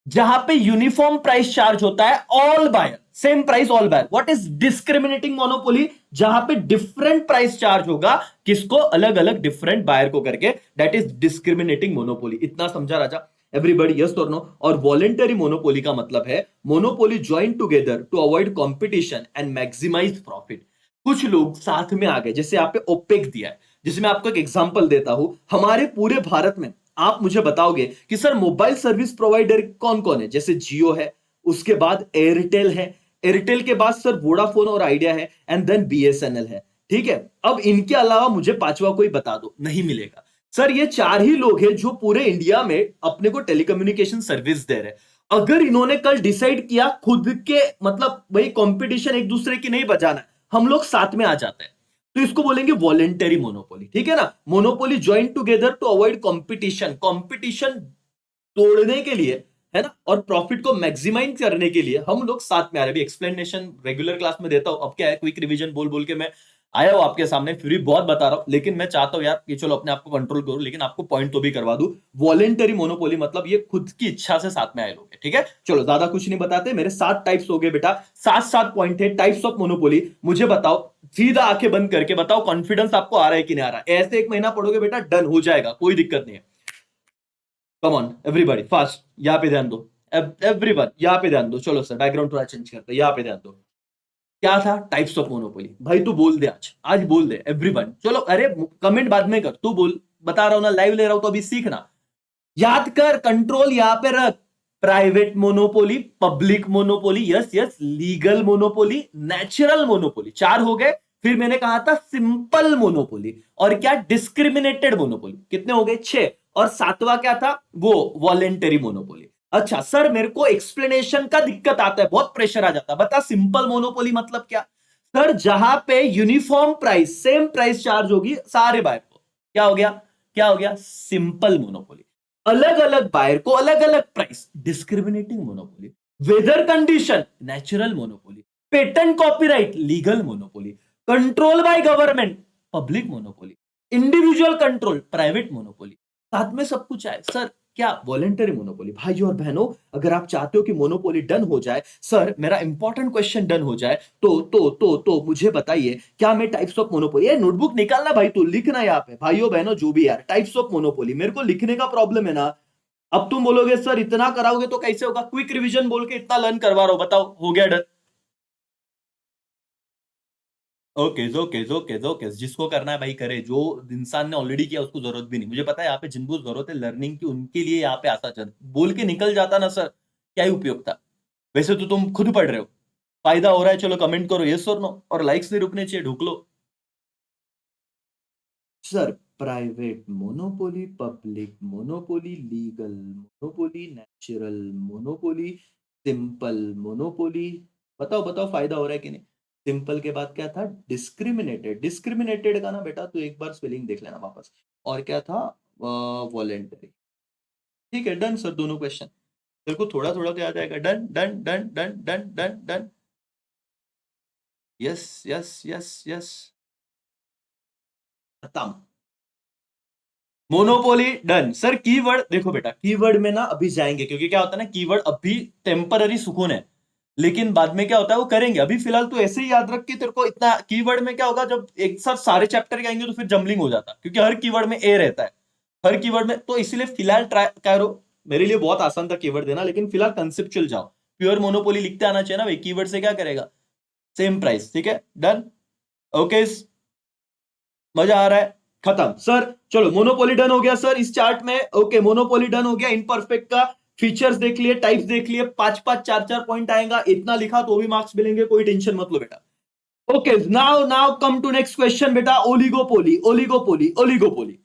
जहां पे यूनिफॉर्म प्राइस चार्ज होता है all buyer, same price all buyer. What is discriminating monopoly? जहां पे डिफरेंट प्राइस चार्ज होगा, किसको, अलग अलग डिफरेंट बायर को करके, दैट इज डिस्क्रिमिनेटिंग मोनोपोली। इतना समझा राजा। एवरीबॉडी यस और नो। और वॉलेंटरी मोनोपोली का मतलब है monopoly join together to avoid competition and maximise profit. कुछ लोग साथ में आ गए, जैसे यहाँ पे ओपेक दिया है, जिसमें आपको एक एग्जांपल देता हूं। हमारे पूरे भारत में आप मुझे बताओगे कि सर मोबाइल सर्विस प्रोवाइडर कौन कौन है? जैसे जियो है, उसके बाद एयरटेल है, एयरटेल के बाद सर वोडाफोन और आइडिया है, एंड देन बीएसएनएल है। ठीक है, अब इनके अलावा मुझे पांचवा कोई बता दो, नहीं मिलेगा। सर ये चार ही लोग हैं जो पूरे इंडिया में अपने को टेलीकम्युनिकेशन सर्विस दे रहे हैं। अगर इन्होंने कल डिसाइड किया खुद के, मतलब भाई कंपटीशन एक दूसरे की नहीं बजाना है, हम लोग साथ में आ जाते हैं, तो इसको बोलेंगे वॉलेंटरी मोनोपोली। ठीक है ना, monopoly join together to avoid competition, competition तोड़ने के लिए, है ना, और प्रॉफिट को मैक्सिमाइज करने के लिए हम लोग साथ में आ रहे हैं। एक्सप्लेनेशन रेगुलर क्लास में देता हूं, अब क्या है क्विक रिवीजन बोल बोल के मैं आया हूं आपके सामने, फिर भी बहुत बता रहा हूं, लेकिन मैं चाहता हूं यार कि चलो अपने आप को कंट्रोल करूं, लेकिन आपको पॉइंट तो भी करवा दूं। वॉलेंटरी मोनोपोली मतलब ये खुद की इच्छा से साथ में आए लोग हैं। ठीक है, चलो ज्यादा कुछ नहीं बताते, मेरे 7 टाइप्स हो गए बेटा, 7 पॉइंट है टाइप्स ऑफ मोनोपोली। मुझे बताओ, सीधा आंखें बंद करके बताओ, कॉन्फिडेंस आपको आ रहा है कि नहीं आ रहा है? ऐसे 1 महीना पढ़ोगे बेटा, डन हो जाएगा, कोई दिक्कत नहीं है। कम ऑन एवरीबॉडी फास्ट, यहाँ पे ध्यान दो। एवरीवन यहाँ पे ध्यान दो। चलो सर बैकग्राउंड थोड़ा चेंज करते हैं, यहाँ पे ध्यान दो। क्या था? Types of monopoly. भाई तू बोल दे, आज आज बोल दे एवरीवन। चलो अरे कमेंट बाद में कर, तू बोल, बता रहा हूं ना, लाइव ले रहा हूं तो अभी सीखना। याद कर, कंट्रोल यहां पे रख। Private monopoly, public monopoly, yes yes, legal monopoly, natural monopoly, 4 हो गए। फिर मैंने कहा था सिंपल मोनोपोली, और क्या डिस्क्रिमिनेटेड मोनोपोली, कितने हो गए? 6। और 7वां क्या था? वो वॉलेंटरी मोनोपोली। अच्छा सर मेरे को एक्सप्लेनेशन का दिक्कत आता है, बहुत प्रेशर आ जाता है, बता सिंपल मोनोपोली मतलब क्या? सर जहां पे uniform price, same price charge होगी सारे बायर को, क्या हो गया? क्या हो गया? Simple monopoly. अलग अलग बायर को अलग अलग price, discriminating monopoly. Weather condition, natural monopoly. Patent copyright, legal monopoly. Control by government, public monopoly. Individual control, private monopoly. साथ में सब कुछ आए सर, क्या? Voluntary monopoly. भाइयों और बहनों, अगर आप चाहते हो कि मोनोपोली डन हो जाए, सर मेरा इंपॉर्टेंट क्वेश्चन डन हो जाए, तो मुझे बताइए क्या मैं टाइप्स ऑफ मोनोपोली, ये नोटबुक निकालना भाई, तू लिखना यहाँ पे, भाइयों बहनों जो भी यार, टाइप्स ऑफ मोनोपोली। मेरे को लिखने का प्रॉब्लम है ना। अब तुम बोलोगे सर इतना कराओगे तो कैसे होगा? क्विक रिवीजन बोल के इतना लर्न करवा रहा हूं, बताओ हो गया done? Okay okay okay okay, जिसको करना है भाई करे, जो इंसान ने ऑलरेडी किया उसको जरूरत भी नहीं। मुझे पता है यहाँ पे जिनको जरूरत है लर्निंग की, उनके लिए यहाँ पे आशा चंद बोल के निकल जाता ना सर, क्या ही उपयोग था? वैसे तो तुम खुद पढ़ रहे हो, फायदा हो रहा है, चलो कमेंट करो यस और नो, और लाइक्स नहीं रुकने चाहिए, ढूक लो। Sir private monopoly, public monopoly, legal monopoly, natural monopoly, simple monopoly. बताओ बताओ फायदा हो रहा है कि नहीं? सिंपल के बाद क्या था? डिस्क्रिमिनेटेड, डिस्क्रिमिनेटेड का ना बेटा तो एक बार स्पेलिंग देख लेना वापस। और क्या था? वॉलेंटरी। ठीक है डन सर, दोनों क्वेश्चन तेरे को थोड़ा थोड़ा तो याद आएगा। Done done done done done done done, yes yes yes yes, खत्म। Monopoly done sir. कीवर्ड देखो बेटा, कीवर्ड में ना अभी जाएंगे, क्योंकि क्या होता है ना, कीवर्ड अभी टेम्पररी सुकून है, लेकिन बाद में क्या होता है वो करेंगे। अभी फिलहाल तो ऐसे ही याद रख के तेरे को इतना, कीवर्ड में क्या होगा जब एक साथ सारे चैप्टर के आएंगे तो फिर जम्बलिंग हो जाता है, क्योंकि हर कीवर्ड में ए रहता है, हर कीवर्ड में। तो इसलिए फिलहाल ट्राई करो, मेरे लिए बहुत आसान था कीवर्ड देना, लेकिन फिलहाल कंसेप्चुअल जाओ। प्योर मोनोपोली लिखते आना चाहिए ना भाई, कीवर्ड से क्या करेगा? Same price. ठीक है डन, ओके, मजा आ रहा है? खत्म सर। चलो मोनोपोली डन हो गया सर इस चार्ट में। ओके मोनोपोली डन हो गया। इनपरफेक्ट का फीचर्स देख लिए, टाइप्स देख लिए, 5 5 4 4 पॉइंट आएगा, इतना लिखा तो भी मार्क्स मिलेंगे, कोई टेंशन मत लो बेटा। Okay now now come to next question बेटा, oligopoly oligopoly oligopoly.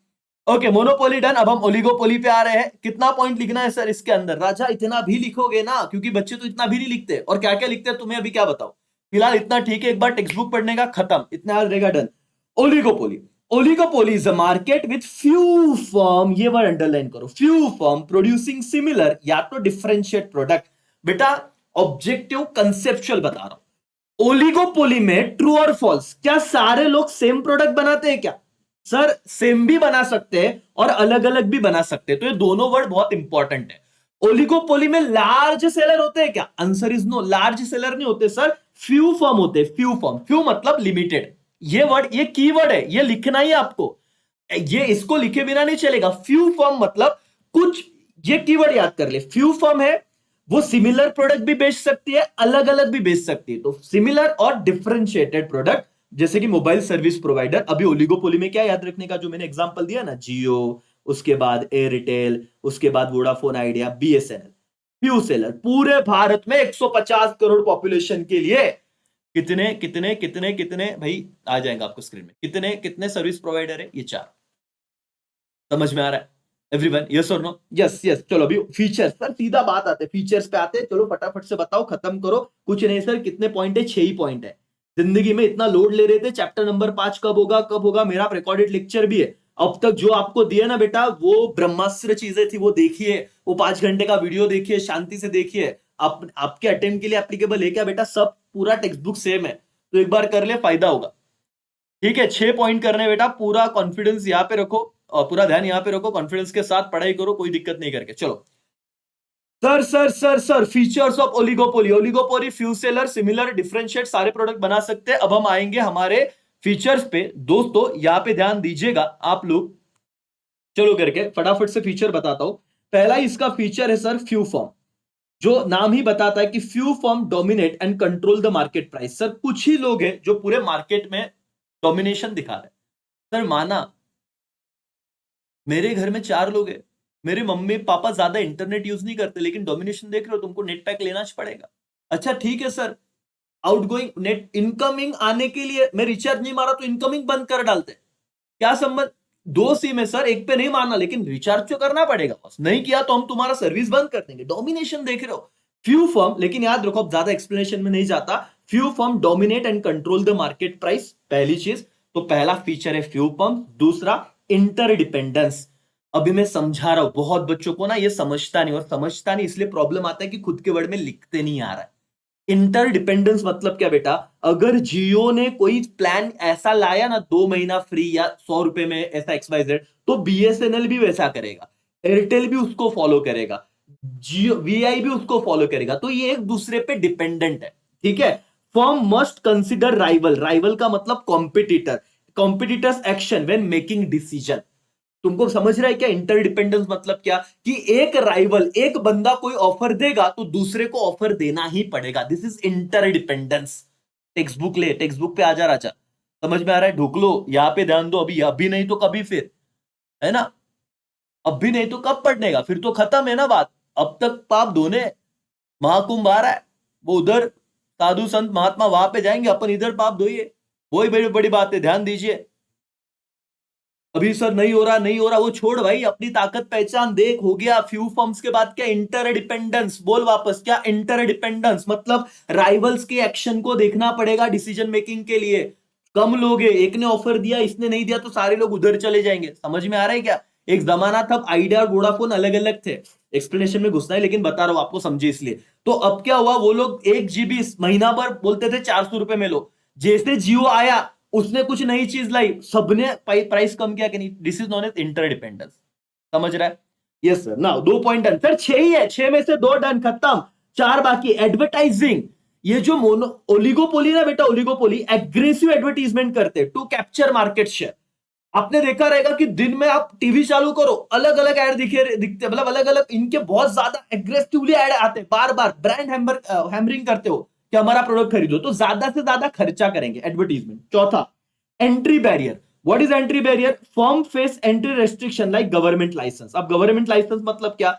Okay monopoly done, अब हम ओलिगोपोली पे आ रहे हैं। कितना पॉइंट लिखना है सर इसके अंदर? राजा इतना भी लिखोगे ना, क्योंकि बच्चे तो इतना भी नहीं लिखते, और क्या क्या लिखते हैं तुम्हें अभी क्या बताओ। फिलहाल इतना ठीक है, एक बार टेक्स्ट बुक पढ़ने का खत्म, इतना याद रहेगा done. Oligopoly, oligopoly is a market with few firm, ये वर्ड अंडरलाइन करो, फ्यू फर्म प्रोड्यूसिंग सिमिलर या तो डिफरेंशिएट प्रोडक्ट। बेटा ऑब्जेक्टिव कंसेप्चुअल बता रहा हूं। ओलिगोपोली में ट्रू और फॉल्स, क्या सारे लोग सेम प्रोडक्ट बनाते हैं क्या? सर सेम भी बना सकते हैं और अलग अलग भी बना सकते हैं, तो ये दोनों वर्ड बहुत इंपॉर्टेंट है। ओलिगोपोली में लार्ज सेलर होते हैं क्या? Answer is no, large seller नहीं होते सर, फ्यू फर्म होते हैं, फ्यू फर्म, फ्यू मतलब लिमिटेड। ये वर्ड, ये कीवर्ड है, ये लिखना ही आपको, ये इसको लिखे बिना नहीं चलेगा। फ्यू फर्म मतलब कुछ, ये कीवर्ड याद कर ले, फ्यू फर्म है वो सिमिलर प्रोडक्ट भी बेच सकती है, अलग अलग भी बेच सकती है। तो सिमिलर और डिफरेंशिएटेड प्रोडक्ट, जैसे कि मोबाइल सर्विस प्रोवाइडर, अभी ओलिगोपोली में क्या याद रखने का, जो मैंने एग्जांपल दिया ना, जियो, उसके बाद एयरटेल, उसके बाद Vodafone idea, BSNL, few seller, पूरे भारत में 150 करोड़ पॉपुलेशन के लिए कितने कितने कितने कितने भाई आ जाएगा आपको स्क्रीन में, कितने कितने सर्विस प्रोवाइडर है, ये चार। समझ में आ रहा है एवरीवन, यस और नो? Yes yes. चलो अभी फीचर्स पर सीधा बात आते हैं, फीचर्स पे आते हैं। चलो फटाफट से बताओ, खत्म करो। कुछ नहीं सर, कितने पॉइंट है? 6 ही पॉइंट है। जिंदगी में इतना लोड ले रहे थे, चैप्टर नंबर 5 कब होगा कब होगा, मेरा रिकॉर्डेड लेक्चर भी है। अब तक जो आपको दिया ना बेटा, वो ब्रह्मास्त्र चीजें थी, वो देखिए, वो 5 घंटे का वीडियो देखिए, शांति से देखिए। आपके अटेम्प्ट के लिए एप्लीकेबल है क्या बेटा? सब पूरा टेक्स्ट बुक सेम है, तो एक बार कर ले, फायदा होगा। ठीक है, 6 पॉइंट करने बेटा, पूरा कॉन्फिडेंस यहाँ पे रखो और पूरा ध्यान यहाँ पे रखो, कॉन्फिडेंस के साथ पढ़ाई करो, कोई दिक्कत नहीं करके। चलो sir sir sir sir, features of oligopoly. Oligopoly few seller, similar, differentiate, सारे प्रोडक्ट बना सकते हैं। अब हम आएंगे हमारे फीचर्स पे। दोस्तों यहां पे ध्यान दीजिएगा आप लोग, चलो करके फटाफट से फीचर बताता हूं। पहला इसका फीचर है सर फ्यू फॉर्म, जो नाम ही बताता है कि few form dominate and control the market price. Sir कुछ ही लोग हैं जो पूरे मार्केट में डोमिनेशन दिखा रहे हैं। सर माना मेरे घर में 4 लोग हैं, मेरे मम्मी पापा ज्यादा इंटरनेट यूज नहीं करते, लेकिन डोमिनेशन देख रहे हो, तुमको नेट पैक लेना पड़ेगा। अच्छा ठीक है सर, आउटगोइंग नेट, इनकमिंग आने के लिए मैं रिचार्ज नहीं मारा तो इनकमिंग बंद कर डालते, क्या संबंध? 2 सिम है सर, एक पे नहीं मारना, लेकिन रिचार्ज तो करना पड़ेगा बस, नहीं किया तो हम तुम्हारा सर्विस बंद कर देंगे। डोमिनेशन देख रहे हो, फ्यू फर्म। लेकिन याद रखो, अब ज्यादा एक्सप्लेनेशन में नहीं जाता। Few firm dominate and control the market price, पहली चीज। तो पहला फीचर है फ्यू फर्म। दूसरा, इंटरडिपेंडेंस। अभी मैं समझा रहा हूं, बहुत बच्चों को ना ये समझता नहीं, और समझता नहीं इसलिए प्रॉब्लम आता है कि खुद के वर्ड में लिखते नहीं आ रहा है। इंटरडिपेंडेंस मतलब क्या बेटा? अगर जियो ने कोई प्लान ऐसा लाया ना, 2 महीना फ्री या 100 रुपए में, ऐसा XYZ, तो बीएसएनएल भी वैसा करेगा, एयरटेल भी उसको फॉलो करेगा, जियो वीआई भी उसको फॉलो करेगा। तो ये एक दूसरे पे डिपेंडेंट है। ठीक है। Firm must consider rival, rival का मतलब competitor, competitors action when making decision. तुमको समझ रहा है क्या इंटरडिपेंडेंस मतलब क्या? कि एक राइवल, एक बंदा कोई ऑफर देगा तो दूसरे को ऑफर देना ही पड़ेगा। This is interdependence. Text book ले, टेक्स्ट बुक पे आ जा राजा, समझ में आ रहा है? ढूक लो, यहां पे ध्यान दो। अभी अभी नहीं तो कभी फिर, है ना? अभी नहीं तो कब पढ़ने का, फिर तो खत्म है ना बात। अब तक पाप धोने, महाकुंभ आ रहा है, वो उधर साधु संत महात्मा वहां पे जाएंगे, अपन इधर पाप धोइए, वही बड़ी बड़ी बात है, ध्यान दीजिए। अभी सर नहीं हो रहा नहीं हो रहा, वो छोड़ भाई, अपनी ताकत पहचान, देख हो गया। फ्यू फर्म्स के बाद क्या? इंटरडिपेंडेंस। बोल वापस, क्या इंटरडिपेंडेंस मतलब? राइवल्स के एक्शन को देखना पड़ेगा डिसीजन मेकिंग के लिए। कम लोग हैं, एक ने ऑफर दिया, इसने नहीं दिया, तो सारे लोग उधर चले जाएंगे। समझ में आ रहा है क्या? एक जमाना था आइडिया और वोडाफोन अलग अलग थे, एक्सप्लेनेशन में घुसना है लेकिन बता रहा हूं आपको, समझे इसलिए। तो अब क्या हुआ, वो लोग 1 GB महीना भर बोलते थे 400 रुपए में लो। जैसे जियो आया, उसने कुछ नई चीज लाई, सबने प्राइस कम किया कि नहीं? This is known as interdependence. समझ रहा है? Yes sir. Now 2 point done sir, 6 ही है, 6 में से 2 डन, खत्म। 4 बाकी। एडवर्टाइजिंग, ये जो मोनो ओलिगोपोली ना बेटा, ओलिगोपोली एग्रेसिव एडवर्टीजमेंट करते हैं टू कैप्चर मार्केट शेयर। आपने देखा रहेगा कि दिन में आप टीवी चालू करो, अलग अलग एड दिखते, मतलब अलग अलग इनके बहुत ज्यादा एग्रेसिवली एड आते हैं, बार बार ब्रांड हैमरिंग करते हो कि हमारा प्रोडक्ट खरीदो, तो ज्यादा से ज्यादा खर्चा करेंगे एडवर्टीजमेंट। चौथा, entry barrier. What is entry barrier? Firm face entry restriction like government licence. अब गवर्नमेंट लाइसेंस मतलब क्या?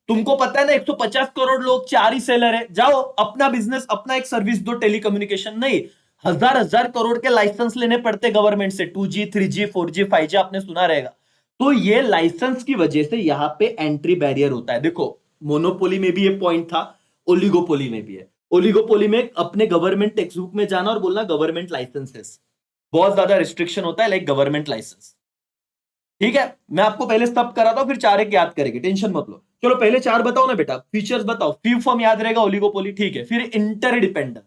तुमको पता है ना, 150 करोड़ लोग, 4 ही सेलर है, जाओ अपना बिजनेस, अपना एक सर्विस दो, टेलीकम्युनिकेशन नहीं, हजार हजार करोड़ के लाइसेंस लेने पड़ते गवर्नमेंट से, 2G 3G 4G 5G, आपने सुना रहेगा। तो ये लाइसेंस की वजह से यहां पे एंट्री बैरियर होता है। देखो, मोनोपोली में भी ये पॉइंट था, ओलिगोपोली में भी है। ओलिगोपोली में अपने गवर्नमेंट टेक्स्ट बुक में जाना और बोलना गवर्नमेंट लाइसेंसेस, बहुत ज्यादा रिस्ट्रिक्शन होता है, लाइक गवर्नमेंट लाइसेंस। ठीक है, मैं आपको पहले सब कराता हूं, फिर 4 एक याद करेंगे, टेंशन मत लो। चलो पहले 4 बताओ ना बेटा, फीचर्स बताओ। फ्यू फॉर्म याद रहेगा, ओलिगोपोली, ठीक है। फिर इंटरडिपेंडेंस,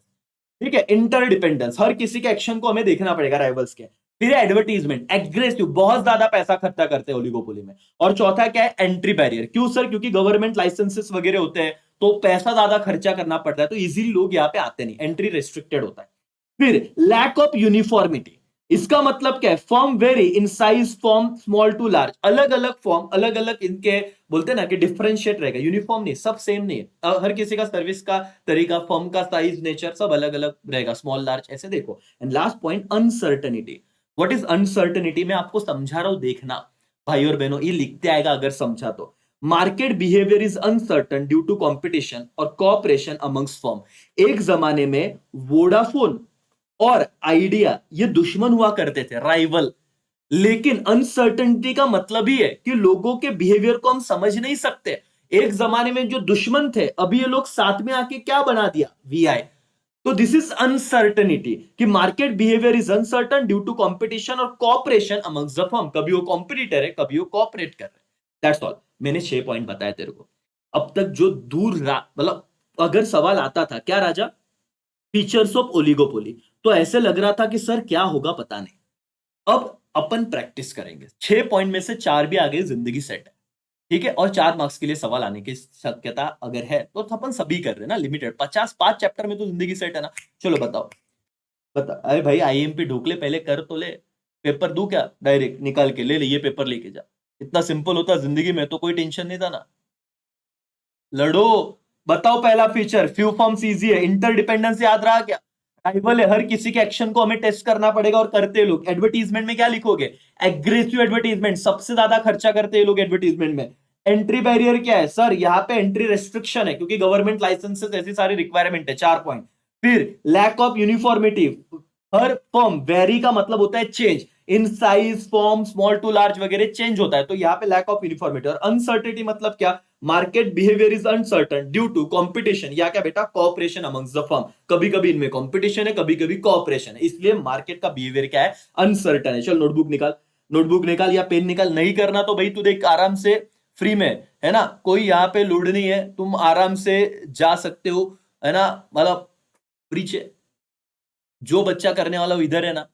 ठीक है, इंटरडिपेंडेंस, हर किसी के एक्शन को हमें देखना पड़ेगा, राइवल्स के। फिर एडवर्टीजमेंट, एग्रेसिव, बहुत ज्यादा पैसा खर्चा करते हैं ओलिगोपोली में। और चौथा क्या है? Entry barrier. क्यों सर? क्योंकि गवर्नमेंट लाइसेंसेस वगैरह होते हैं, तो पैसा ज्यादा खर्चा करना पड़ता है, तो इजीली लोग यहाँ पे आते नहीं, एंट्री रेस्ट्रिक्टेड होता है। फिर लैक ऑफ यूनिफॉर्मिटी, इसका मतलब क्या है, firm vary in size, firm small to large, अलग अलग फॉर्म, अलग अलग इनके बोलते हैं ना कि डिफरेंशिएट रहेगा, यूनिफॉर्म नहीं, सब सेम नहीं है, हर किसी का सर्विस का तरीका, फॉर्म का साइज, नेचर सब अलग अलग रहेगा, स्मॉल लार्ज ऐसे देखो। And last point, uncertainty. What is uncertainty, मैं आपको समझा रहा हूं, देखना भाई और बहनों, ये लिखते आएगा अगर समझा तो। Market behaviour is uncertain due to competition और कोऑपरेशन अमंग्स फर्म। एक जमाने में वोडाफोन और आइडिया ये दुश्मन हुआ करते थे, राइवल। लेकिन अनसर्टेनिटी का मतलब ही है कि लोगों के बिहेवियर को हम समझ नहीं सकते। एक जमाने में जो दुश्मन थे, अभी ये लोग साथ में आके क्या बना दिया, वीआई। तो दिस इज अनसर्टेनिटी कि market behaviour is uncertain due to competition और कॉपरेशन अमंग्स द फर्म। कभी वो कॉम्पिटिटर है, कभी वो कॉपरेट कर रहे हैं, दैट्स ऑल। मैंने 6 पॉइंट बताया तेरे को। अब तक जो दूर मतलब अगर सवाल आता था क्या राजा, फीचर्स ऑफ ओलिगोपोली, तो ऐसे लग रहा था कि सर क्या होगा पता नहीं। अब अपन प्रैक्टिस करेंगे, 6 पॉइंट में से 4 भी आ गए, जिंदगी सेट है। ठीक है, और 4 मार्क्स के लिए सवाल आने की शक्यता अगर है तो अपन सभी कर रहे हैं ना, लिमिटेड 50 5 चैप्टर में तो जिंदगी सेट है ना। चलो बताओ, बता। अरे भाई आईएमपी ढूक ले, पहले कर तो ले। पेपर दू क्या, डायरेक्ट निकाल के ले ले, ये पेपर लेके जा। इतना सिंपल होता जिंदगी में तो कोई टेंशन नहीं था ना। लड़ो। बताओ पहला फीचर, फ्यू फॉर्म्स इजी है, इंटरडिपेंडेंस याद रहा क्या, राइवल है, हर किसी के एक्शन को हमें टेस्ट करना पड़ेगा और करते हैं लोग। एडवर्टीजमेंट में क्या लिखोगे, एग्रेसिव एडवर्टीजमेंट, सबसे ज्यादा खर्चा करते हैं लोग एडवर्टीजमेंट में। एंट्री बैरियर क्या है सर, यहाँ पे एंट्री रेस्ट्रिक्शन है क्योंकि गवर्नमेंट लाइसेंसेस ऐसी सारी रिक्वायरमेंट है, 4 पॉइंट। फिर लैक ऑफ यूनिफॉर्मिटी, हर फॉर्म, वेरी का मतलब होता है change, in size, firm, small to large वगैरह चेंज होता है, तो यहाँ पे लैक ऑफ यूनिफॉर्मिटी। और अनसर्टेनिटी मतलब क्या, market behaviour is uncertain due to competition, या क्या बेटा, कॉपरेशन अमंग्स द फर्म। कभी कभी इनमें कंपटीशन है, कभी कभी कॉपरेशन है, इसलिए मार्केट का बिहेवियर क्या है, अनसर्टन है। चल नोटबुक निकाल, नोटबुक निकाल या पेन निकाल, नहीं करना तो भाई तू देख आराम से, फ्री में है ना, कोई यहाँ पे लोड नहीं है, तुम आराम से जा सकते हो, है ना, मतलब फ्री। जो बच्चा करने वाला वो इधर है ना।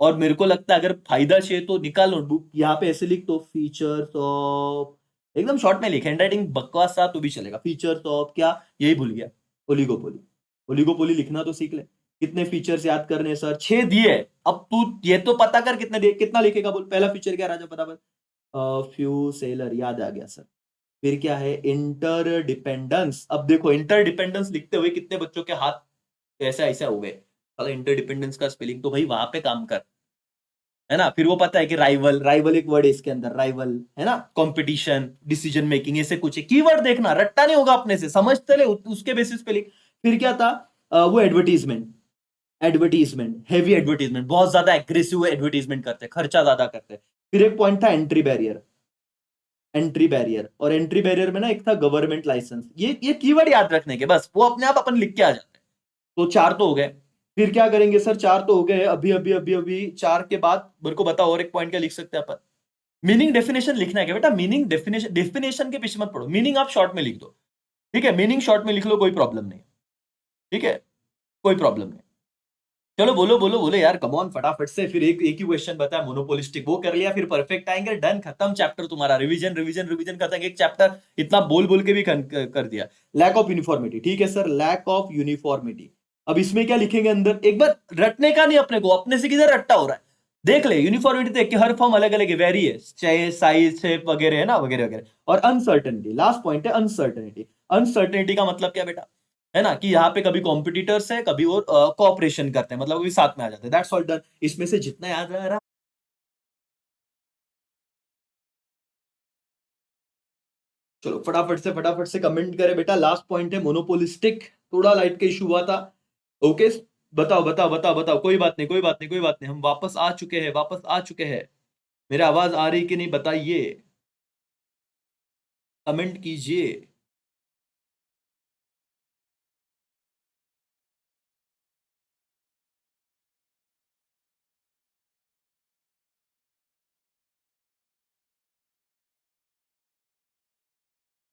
और मेरे को लगता है अगर फायदा चाहिए तो निकाल नोटबुक, यहाँ पे ऐसे लिख दो, फीचर्स ऑफ, एकदम शॉर्ट में लिख, हैंडराइटिंग बकवास था तो भी चलेगा, फीचर्स ऑफ क्या, यही भूल गया, ओलिगोपोली। ओलिगोपोली लिखना तो सीख ले। कितने फीचर्स याद करने हैं सर, 6 दिए। अब तू ये तो पता कर कितने दिए, कितना लिखेगा बोल। पहला फीचर क्या राजा, बराबर, फ्यू सेलर, याद आ गया सर। फिर क्या है, इंटर डिपेंडेंस। अब देखो इंटर डिपेंडेंस लिखते हुए कितने बच्चों के हाथ ऐसा ऐसा हो गए, इंटर डिपेंडेंस का स्पेलिंग तो भाई वहां पे काम कर, है ना। फिर वो पता है कि राइवल, राइवल एक वर्ड है इसके अंदर, राइवल है ना, कंपटीशन, डिसीजन मेकिंग, ऐसे कुछ है। कीवर्ड देखना, रट्टा नहीं होगा अपने से, समझते ले उसके बेसिस पे लिख। फिर क्या था, वो एडवर्टीजमेंट, एडवर्टीजमेंट, हैवी एडवर्टीजमेंट, बहुत ज्यादा एग्रेसिव एडवर्टीजमेंट करते हैं, खर्चा ज्यादा करते हैं। फिर एक पॉइंट था एंट्री बैरियर, एंट्री बैरियर, और एंट्री बैरियर में ना एक था गवर्नमेंट लाइसेंस। ये कीवर्ड याद रखने के, बस वो अपने आप अपन लिख के आ जाते हैं। तो 4 तो हो गए। फिर क्या करेंगे सर, 4 तो हो गए, अभी अभी अभी अभी 4 के बाद मेरे को बताओ और एक पॉइंट क्या लिख सकते हैं अपन। मीनिंग डेफिनेशन लिखना है क्या बेटा, मीनिंग डेफिनेशन, डेफिनेशन के पीछे मत पढ़ो, मीनिंग आप शॉर्ट में लिख दो। ठीक है, मीनिंग शॉर्ट में लिख लो, कोई प्रॉब्लम नहीं। ठीक है, कोई प्रॉब्लम नहीं। चलो बोलो बोलो बोलो यार, कम ऑन फटाफट से। फिर एक एक ही क्वेश्चन बताया, मोनोपोलिस्टिक, वो कर लिया, फिर परफेक्ट आएंगे, डन, खत्म चैप्टर तुम्हारा। रिवीजन रिवीजन रिवीजन खत्म, एक चैप्टर इतना बोल बोल के भी कर दिया। लैक ऑफ यूनिफॉर्मिटी, ठीक है सर, लैक ऑफ यूनिफॉर्मिटी। अब इसमें क्या लिखेंगे अंदर, एक बार रटने का नहीं, अपने को अपने से किधर रट्टा हो रहा है, देख ले। यूनिफॉर्मिटी देख के, हर फॉर्म अलग अलग है, वेरी है, चाहे साइज, शेप वगैरह है ना, वगैरह वगैरह। और अनसर्टेनिटी, लास्ट पॉइंट है अनसर्टेनिटी। अनसर्टेनिटी का मतलब क्या बेटा, है ना, कि यहाँ पे कभी कॉम्पिटिटर्स है, कभी वो कोऑपरेशन करते हैं, मतलब वो भी साथ में आ जाते हैं, दैट्स ऑल डन। इसमें से जितना याद रहा, चलो फटाफट से कमेंट करे बेटा। लास्ट पॉइंट है मोनोपोलिस्टिक, थोड़ा लाइट का इशू हुआ था। ओके, बताओ बताओ बताओ बताओ, कोई बात नहीं कोई बात नहीं कोई बात नहीं, हम वापस आ चुके हैं, वापस आ चुके हैं। मेरे आवाज आ रही कि नहीं बताइए, कमेंट कीजिए।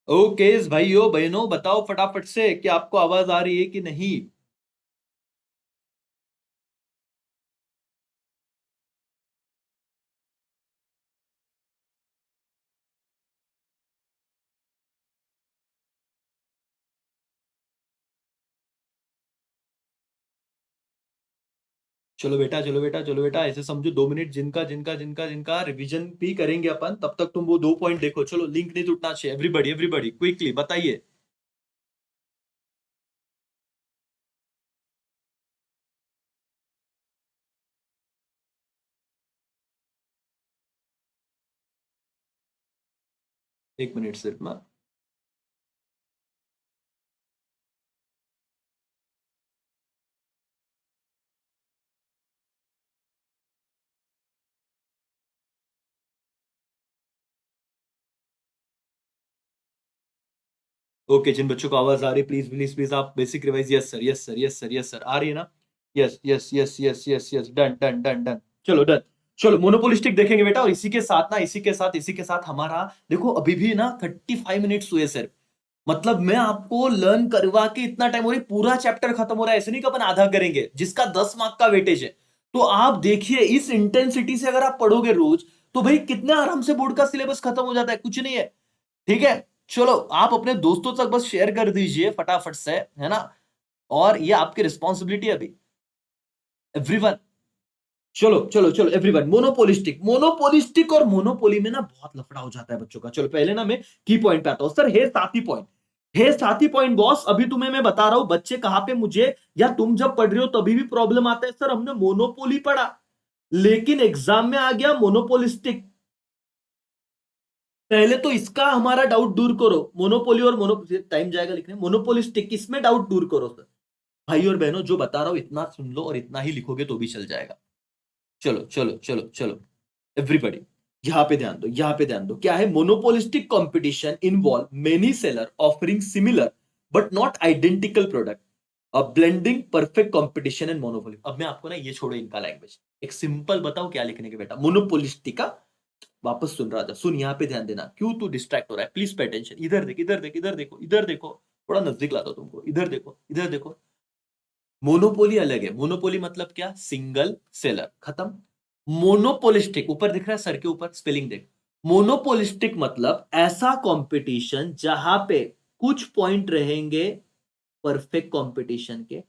ओके भाइयों बहनों, बताओ फटाफट से कि आपको आवाज आ रही है कि नहीं। चलो बेटा, चलो बेटा, चलो बेटा, ऐसे समझो 2 मिनट जिनका जिनका जिनका जिनका रिवीजन भी करेंगे अपन, तब तक तुम वो 2 पॉइंट देखो। चलो लिंक नहीं टूटना चाहिए। एवरीबडी एवरीबडी क्विकली बताइए। एक मिनट सिर्फ ना। ओके, जिन बच्चों को आवाज आ रही, प्लीज प्लीज प्लीज आप basic revise. Yes sir, yes sir, yes sir, yes sir, आ रही है ना? Yes yes yes yes yes yes, done done done done. चलो डन। चलो मोनोपोलिस्टिक देखेंगे बेटा, और इसी के साथ ना, इसी के साथ हमारा देखो अभी भी ना 35 मिनट्स हुए सर। मतलब मैं आपको लर्न करवा के इतना टाइम हो रही, पूरा चैप्टर खत्म हो रहा है। ऐसे नहीं कि अपन आधा करेंगे, जिसका 10 मार्क का वेटेज है। तो आप देखिए इस इंटेंसिटी से अगर आप पढ़ोगे रोज, तो भाई कितने आराम से बोर्ड का सिलेबस खत्म हो जाता है, कुछ नहीं है। ठीक है। चलो आप अपने दोस्तों तक बस शेयर कर दीजिए फटाफट से, है ना? और ये आपकी रिस्पॉन्सिबिलिटी है अभी। एवरीवन, चलो चलो चलो एवरीवन, मोनोपोलिस्टिक मोनोपोलिस्टिक और मोनोपोली में ना बहुत लफड़ा हो जाता है बच्चों का। चलो पहले ना मैं की पॉइंट पे आता हूं सर। हे साथी पॉइंट, हे साथी पॉइंट बॉस, अभी तुम्हें मैं बता रहा हूं बच्चे कहां पे मुझे, या तुम जब पढ़ रहे हो तभी भी प्रॉब्लम आता है। सर हमने मोनोपोली पढ़ा, लेकिन एग्जाम में आ गया मोनोपोलिस्टिक। पहले तो इसका हमारा डाउट दूर करो। मोनोपोली और मोनो, टाइम जाएगा लिखने। मोनोपोलिस्टिक इसमें डाउट दूर करो सर। भाई और बहनों, जो बता रहा हूं इतना सुन लो, और इतना ही लिखोगे तो भी चल जाएगा। चलो चलो चलो चलो एवरीबॉडी, यहां पे ध्यान दो, यहां पे ध्यान दो। क्या है? Monopolistic competition involve many seller offering similar but not identical product, blending perfect competition and monopoly. अब मैं आपको ना, ये छोड़ो इनका लैंग्वेज, एक सिंपल बताओ क्या लिखने के बेटा। मोनोपोलिस्टिक का वापस सुन रहा था, सुन यहां पे ध्यान देना। क्यों तू डिस्ट्रैक्ट हो रहा है? Please pay attention. इधर देख, इधर देख, इधर देखो, इधर देखो। थोड़ा नजदीक लाता हूं तुमको। इधर देखो, इधर देखो। मोनोपोली अलग है। मोनोपोली मतलब क्या? सिंगल सेलर, खत्म। मोनोपोलिस्टिक, ऊपर दिख रहा है सर के ऊपर, स्पेलिंग देख। मोनोपोलिस्टिक मतलब ऐसा कंपटीशन जहां पे कुछ पॉइंट रहेंगे परफेक्ट कंपटीशन के,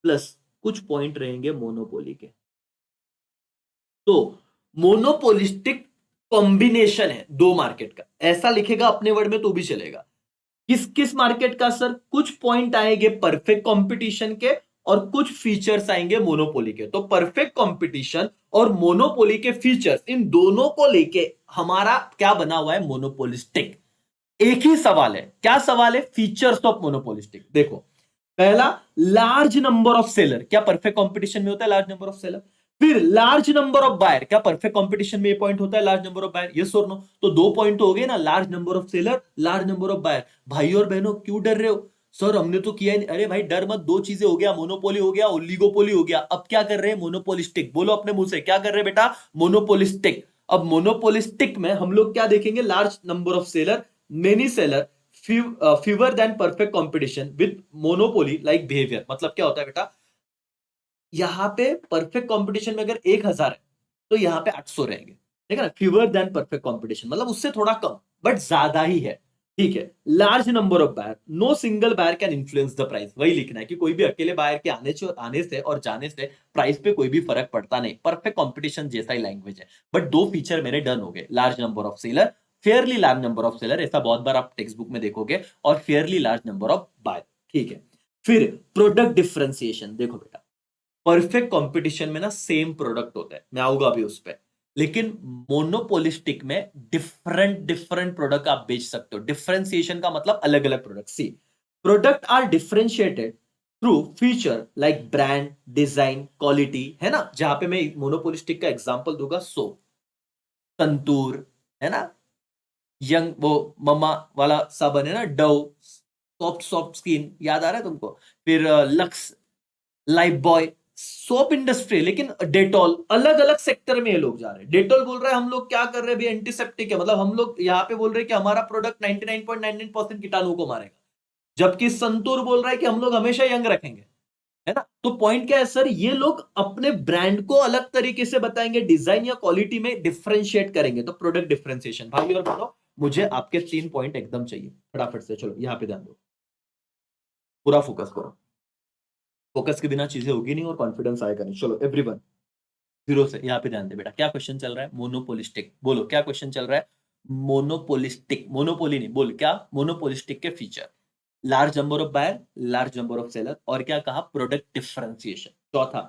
प्लस कुछ पॉइंट रहेंगे मोनोपोली के। तो मोनोपोलिस्टिक कॉम्बिनेशन है दो मार्केट का, ऐसा लिखेगा अपने वर्ड में तो भी चलेगा। किस किस मार्केट का सर? कुछ पॉइंट आएंगे परफेक्ट कंपटीशन के, और कुछ फीचर्स आएंगे मोनोपोली के। तो परफेक्ट कंपटीशन और मोनोपोली के फीचर्स, इन दोनों को लेके हमारा क्या बना हुआ है? मोनोपोलिस्टिक। एक ही सवाल है। क्या सवाल है? Features of monopolistic. देखो, पहला, लार्ज नंबर ऑफ सेलर। क्या परफेक्ट कंपटीशन में होता है लार्ज नंबर ऑफ सेलर? फिर लार्ज नंबर ऑफ बायर। क्या परफेक्ट कंपटीशन में ये पॉइंट होता है large number of buyer? Yes और नो? तो 2 पॉइंट तो हो गए ना, large number of seller, large number of buyer. भाई और बहनों, क्यों डर रहे हो? सर हमने तो किया नहीं। अरे भाई डर मत, दो चीजें हो गया, मोनोपोली हो गया, ओलिगोपोली हो गया। अब क्या कर रहे हैं? मोनोपोलिस्टिक। बोलो अपने मुंह से, क्या कर रहे हैं बेटा? मोनोपोलिस्टिक। अब मोनोपोलिस्टिक में हम लोग क्या देखेंगे? Large number of seller, many seller, fewer than perfect competition with monopoly like behaviour. मतलब क्या होता है बेटा? यहां पे परफेक्ट कंपटीशन में अगर 1,000 है, तो यहां पे 800 रहेंगे। ठीक है ना? फीवर देन परफेक्ट कंपटीशन मतलब उससे थोड़ा कम, बट ज्यादा ही है। ठीक है। Large number of buyer, no single buyer can influence the price. वही लिखना है कि कोई भी अकेले बायर के आने से और जाने से प्राइस पे कोई भी फर्क पड़ता नहीं। परफेक्ट कंपटीशन जैसा ही लैंग्वेज है। बट दो फीचर मेरे डन हो गए, large number of seller, fairly large number of seller. ऐसा बहुत बार आप टेक्स्ट बुक में देखोगे, और fairly large number of buyer. ठीक है। फिर प्रोडक्ट डिफरेंशिएशन, देखो बेटा, परफेक्ट कंपटीशन में ना सेम प्रोडक्ट होता है, मैं आऊंगा अभी उस पर। लेकिन मोनोपोलिस्टिक में डिफरेंट डिफरेंट प्रोडक्ट आप बेच सकते हो। डिफरेंशिएशन का मतलब अलग अलग product. See, product are differentiated through feature like brand, design, quality, है ना? जहां पे मैं मोनोपोलिस्टिक का एग्जांपल दूंगा, सो संतूर, है ना? यंग वो मम्मा वाला साबन है ना, डव, सॉफ्ट सॉफ्ट स्किन, याद आ रहा है तुमको? फिर lux, life boy, soap industry. लेकिन डेटॉल, अलग अलग सेक्टर में ये लोग जा रहे हैं। डेटॉल बोल रहा है हम लोग क्या कर रहे हैं भी, एंटीसेप्टिक है, मतलब हम लोग यहाँ पे बोल रहे हैं कि हमारा प्रोडक्ट 99.99% कीटाणु को मारेगा। जबकि संतूर बोल रहा है कि हम लोग हमेशा यंग रखेंगे। है ना? तो पॉइंट क्या है सर? ये लोग अपने ब्रांड को अलग तरीके से बताएंगे, डिजाइन या क्वालिटी में डिफरेंशिएट करेंगे। तो प्रोडक्ट डिफरेंशिएशन। भाई और बहनों, मुझे आपके 3 पॉइंट एकदम चाहिए फटाफट से। चलो यहाँ पे ध्यान दो, पूरा फोकस करो। फोकस के बिना चीजें होगी नहीं और कॉन्फिडेंस आएगा नहीं। चलो एवरीवन, जीरो से। यहाँ पे ध्यान दे बेटा, क्या क्वेश्चन चल रहा है? मोनोपोलिस्टिक। बोलो क्या क्वेश्चन चल रहा है? मोनोपोलिस्टिक, मोनोपोली नहीं, बोल क्या? मोनोपोलिस्टिक के feature, large number of buyer, large number of seller, और क्या कहा? Product differentiation. चौथा,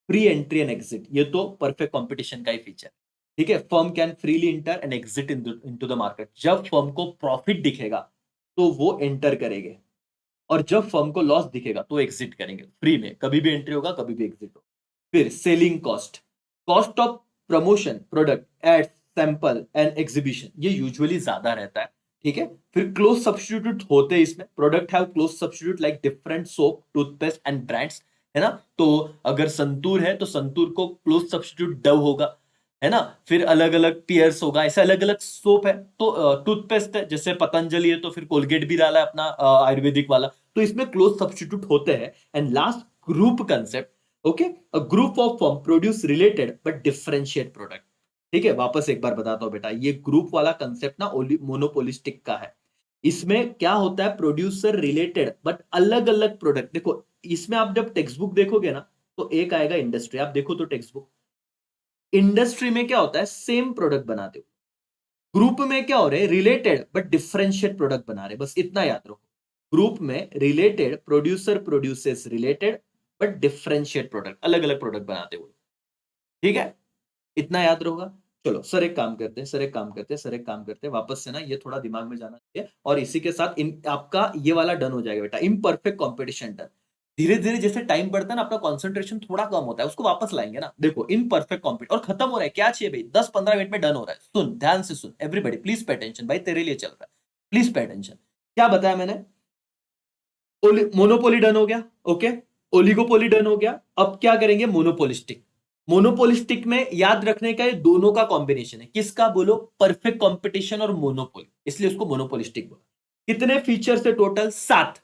फ्री एंट्री एंड एग्जिट, ये तो परफेक्ट कंपटीशन का ही फीचर। ठीक है, firm can freely enter and exit into the market. जब फर्म को प्रॉफिट दिखेगा तो वो एंटर करेंगे, और जब फर्म को लॉस दिखेगा तो एग्जिट करेंगे। फ्री में कभी भी एंट्री होगा, कभी भी एग्जिट होगा। फिर selling cost, cost of promotion, product, ad, sample and exhibition, ये यूजुअली ज्यादा रहता है। ठीक है, फिर क्लोज सब्स्टिट्यूट होते हैं इसमें। Product have close substitute like different soap, toothpaste and brands, है ना। तो अगर संतूर है तो संतूर को क्लोज सब्स्टिट्यूट डव होगा, है ना। फिर अलग अलग पियर्स होगा, ऐसे अलग अलग सोप है। तो टूथपेस्ट है जैसे पतंजलि है, तो फिर कोलगेट भी डाला है अपना आयुर्वेदिक वाला। तो इसमें क्लोज सब्स्टिट्यूट होते हैं। And last, group concept. Okay, a group of firm produce related but differentiate product. ठीक है, वापस एक बार बताता हूं बेटा, ये ग्रुप वाला कंसेप्ट ना मोनोपोलिस्टिक का है। इसमें क्या होता है? प्रोड्यूसर रिलेटेड बट अलग अलग प्रोडक्ट। देखो, इसमें आप जब टेक्स्ट बुक देखोगे ना, तो एक आएगा इंडस्ट्री। आप देखो तो टेक्स्ट बुक, इंडस्ट्री में क्या होता है? सेम प्रोडक्ट बनाते हो। ग्रुप में क्या हो रहे हैं? रिलेटेड बट डिफरेंशिएट प्रोडक्ट बना रहे। बस इतना याद रखो, ग्रुप में related, producer produces related but differentiate product, अलग अलग प्रोडक्ट बनाते हो। ठीक है, इतना याद रहेगा। चलो सर एक काम करते हैं, सर एक काम करते हैं, सर एक काम करते हैं, वापस से ना ये थोड़ा दिमाग में जाना चाहिए, और इसी के साथ इन आपका ये वाला डन हो जाएगा बेटा, इम्परफेक्ट कंपटीशन डन। धीरे धीरे जैसे टाइम बढ़ता है ना, अपना कंसंट्रेशन थोड़ा कम होता है, उसको वापस लाएंगे ना। देखो, इम्परफेक्ट कॉम्पिट और खत्म हो रहा है, क्या चाहिए भाई? 10-15 मिनट में डन हो रहा है। सुन, ध्यान से सुन, एवरीबॉडी प्लीज पे अटेंशन, भाई तेरे लिए चल रहा है, प्लीज पे अटेंशन। क्या बताया मैंने? मोनोपोली डन हो गया, ओके। ओलिगोपोली डन हो गया। अब क्या करेंगे? मोनोपोलिस्टिक। मोनोपोलिस्टिक में याद रखने का ये दोनों का कॉम्बिनेशन है। किसका? बोलो, परफेक्ट कंपटीशन और मोनोपोली, इसलिए उसको मोनोपोलिस्टिक बोला। कितने फीचर्स है टोटल? 7।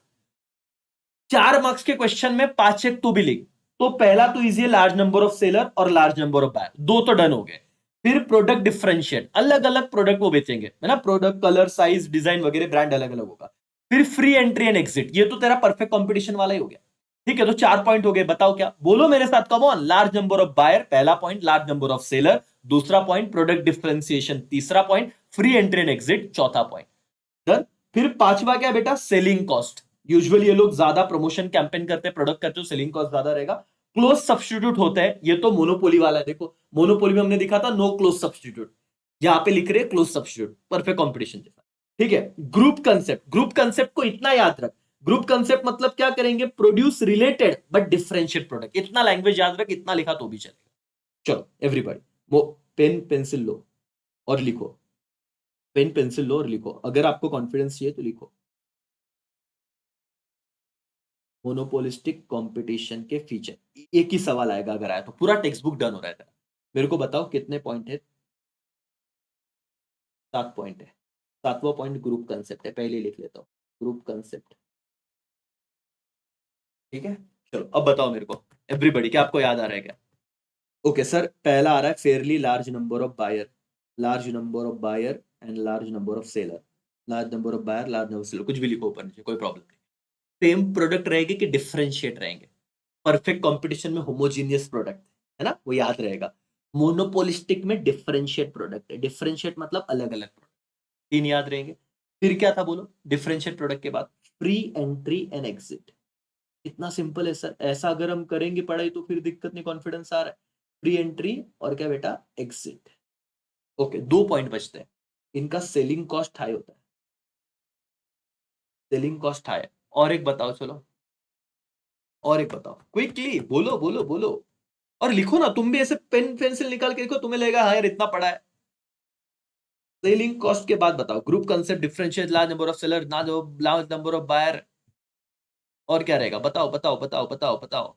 4 मार्क्स के क्वेश्चन में 5 एक तो भी लिख। तो पहला तो इजी है, लार्ज नंबर ऑफ सेलर और लार्ज नंबर ऑफ बायर, दो तो डन हो गए। फिर प्रोडक्ट डिफरेंशिएट, अलग अलग प्रोडक्ट वो बेचेंगे, है ना। प्रोडक्ट, कलर, साइज, डिजाइन वगैरह, ब्रांड अलग अलग होगा। फिर फ्री एंट्री एंड एग्जिट, ये तो तेरा परफेक्ट कंपटीशन वाला ही हो गया। ठीक है, तो 4 पॉइंट हो गए। बताओ क्या? बोलो मेरे साथ, come on. Large number of buyer पहला point, large number of seller दूसरा पॉइंट, प्रोडक्ट डिफरेंशिएशन तीसरा point, free entry and exit चौथा पॉइंट। डन। फिर पांचवा क्या बेटा? Selling cost. यूजुअली ये लोग ज्यादा प्रमोशन कैंपेन करते हैं, प्रोडक्ट करते हो, सेलिंग कॉस्ट ज्यादा रहेगा। क्लोज सब्स्टिट्यूट होता है, ये तो मोनोपोली वाला है। देखो, मोनोपोली में हमने दिखा था नो क्लोज सब्स्टिट्यूट, यहां पे लिख रहे क्लोज सब्स्टिट्यूट, परफेक्ट कंपटीशन जैसा। ठीक है, ग्रुप कंसेप्ट, ग्रुप कंसेप्ट को इतना याद रख। ग्रुप कंसेप्ट मतलब क्या करेंगे? Produce related but differentiate product. इतना लैंग्वेज याद रख, इतना लिखा तो भी चलेगा। चलो एवरीबॉडी, वो पेन पेंसिल लो और लिखो। पेन पेंसिल लो और लिखो, अगर आपको कॉन्फिडेंस चाहिए तो लिखो। मोनोपोलिस्टिक कंपटीशन के फीचर, एक ही सवाल आएगा अगर आया तो। पूरा टेक्स्ट बुक डन हो रहा है। मेरे को बताओ कितने पॉइंट है? 7 पॉइंट है। सातवां पॉइंट ग्रुप कंसेप्ट है, पहले लिख लेता हूँ, ग्रुप कंसेप्ट। ठीक है, चलो अब बताओ मेरे को एवरीबॉडी, क्या आपको याद आ रहा है क्या? ओके सर, पहला आ रहा है fairly large number of buyer, large number of buyer and large number of seller. Large number of buyer, large number of seller, कुछ भी लिखो ऊपर नीचे, कोई प्रॉब्लम नहीं। सेम प्रोडक्ट रहेंगे कि डिफरेंशिएट रहेंगे? परफेक्ट कंपटीशन में होमोजीनियस प्रोडक्ट, है ना, वो याद रहेगा। मोनोपोलिस्टिक में डिफरेंशिएट प्रोडक्ट है, डिफरेंशिएट मतलब अलग अलग प्रोडक्ट। 3 याद रहेंगे। फिर क्या था बोलो? डिफरेंशिएट प्रोडक्ट के बाद फ्री एंट्री एंड एग्जिट। इतना सिंपल है सर, ऐसा अगर हम करेंगे पढ़ाई तो फिर दिक्कत नहीं, कॉन्फिडेंस आ रहा है। फ्री एंट्री और क्या बेटा? एग्जिट। ओके, 2 पॉइंट बचते हैं। इनका सेलिंग कॉस्ट हाई होता है, सेलिंग कॉस्ट हाई। और एक बताओ, चलो और एक बताओ, क्विकली बोलो बोलो बोलो। और लिखो ना, तुम भी ऐसे पेन पेंसिल निकाल के लिखो, तुम्हें लगेगा हाँ यार इतना पढ़ा है। सेलिंग कॉस्ट के बाद बताओ group concept, differentiate, large number of seller, large number of buyer, और क्या रहेगा? बताओ बताओ बताओ बताओ बताओ।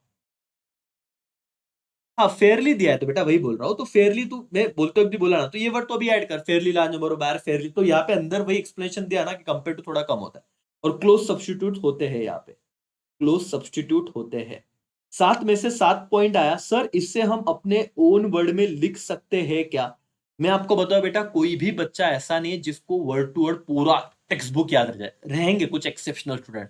हाँ, फेयरली दिया है तो बेटा वही बोल रहा हूँ। तो फेयरली तू, मैं बोलते वक्त भी बोला ना, तो ये वर्ड तो अभी ऐड कर, fairly large number of buyer, fairly. तो यहाँ पे अंदर वही एक्सप्लेनेशन दिया ना कि कंपेयर टू थोड़ा कम होता है। और क्लोज सब्स्टिट्यूट होते हैं, यहाँ पे क्लोज सब्स्टिट्यूट होते हैं। 7 में से 7 पॉइंट आया सर, इससे हम अपने ओन वर्ड में लिख सकते हैं क्या? मैं आपको बताऊं बेटा, कोई भी बच्चा ऐसा नहीं है जिसको वर्ड टू वर्ड पूरा टेक्स्ट बुक याद रह जाए। रहेंगे कुछ एक्सेप्शनल स्टूडेंट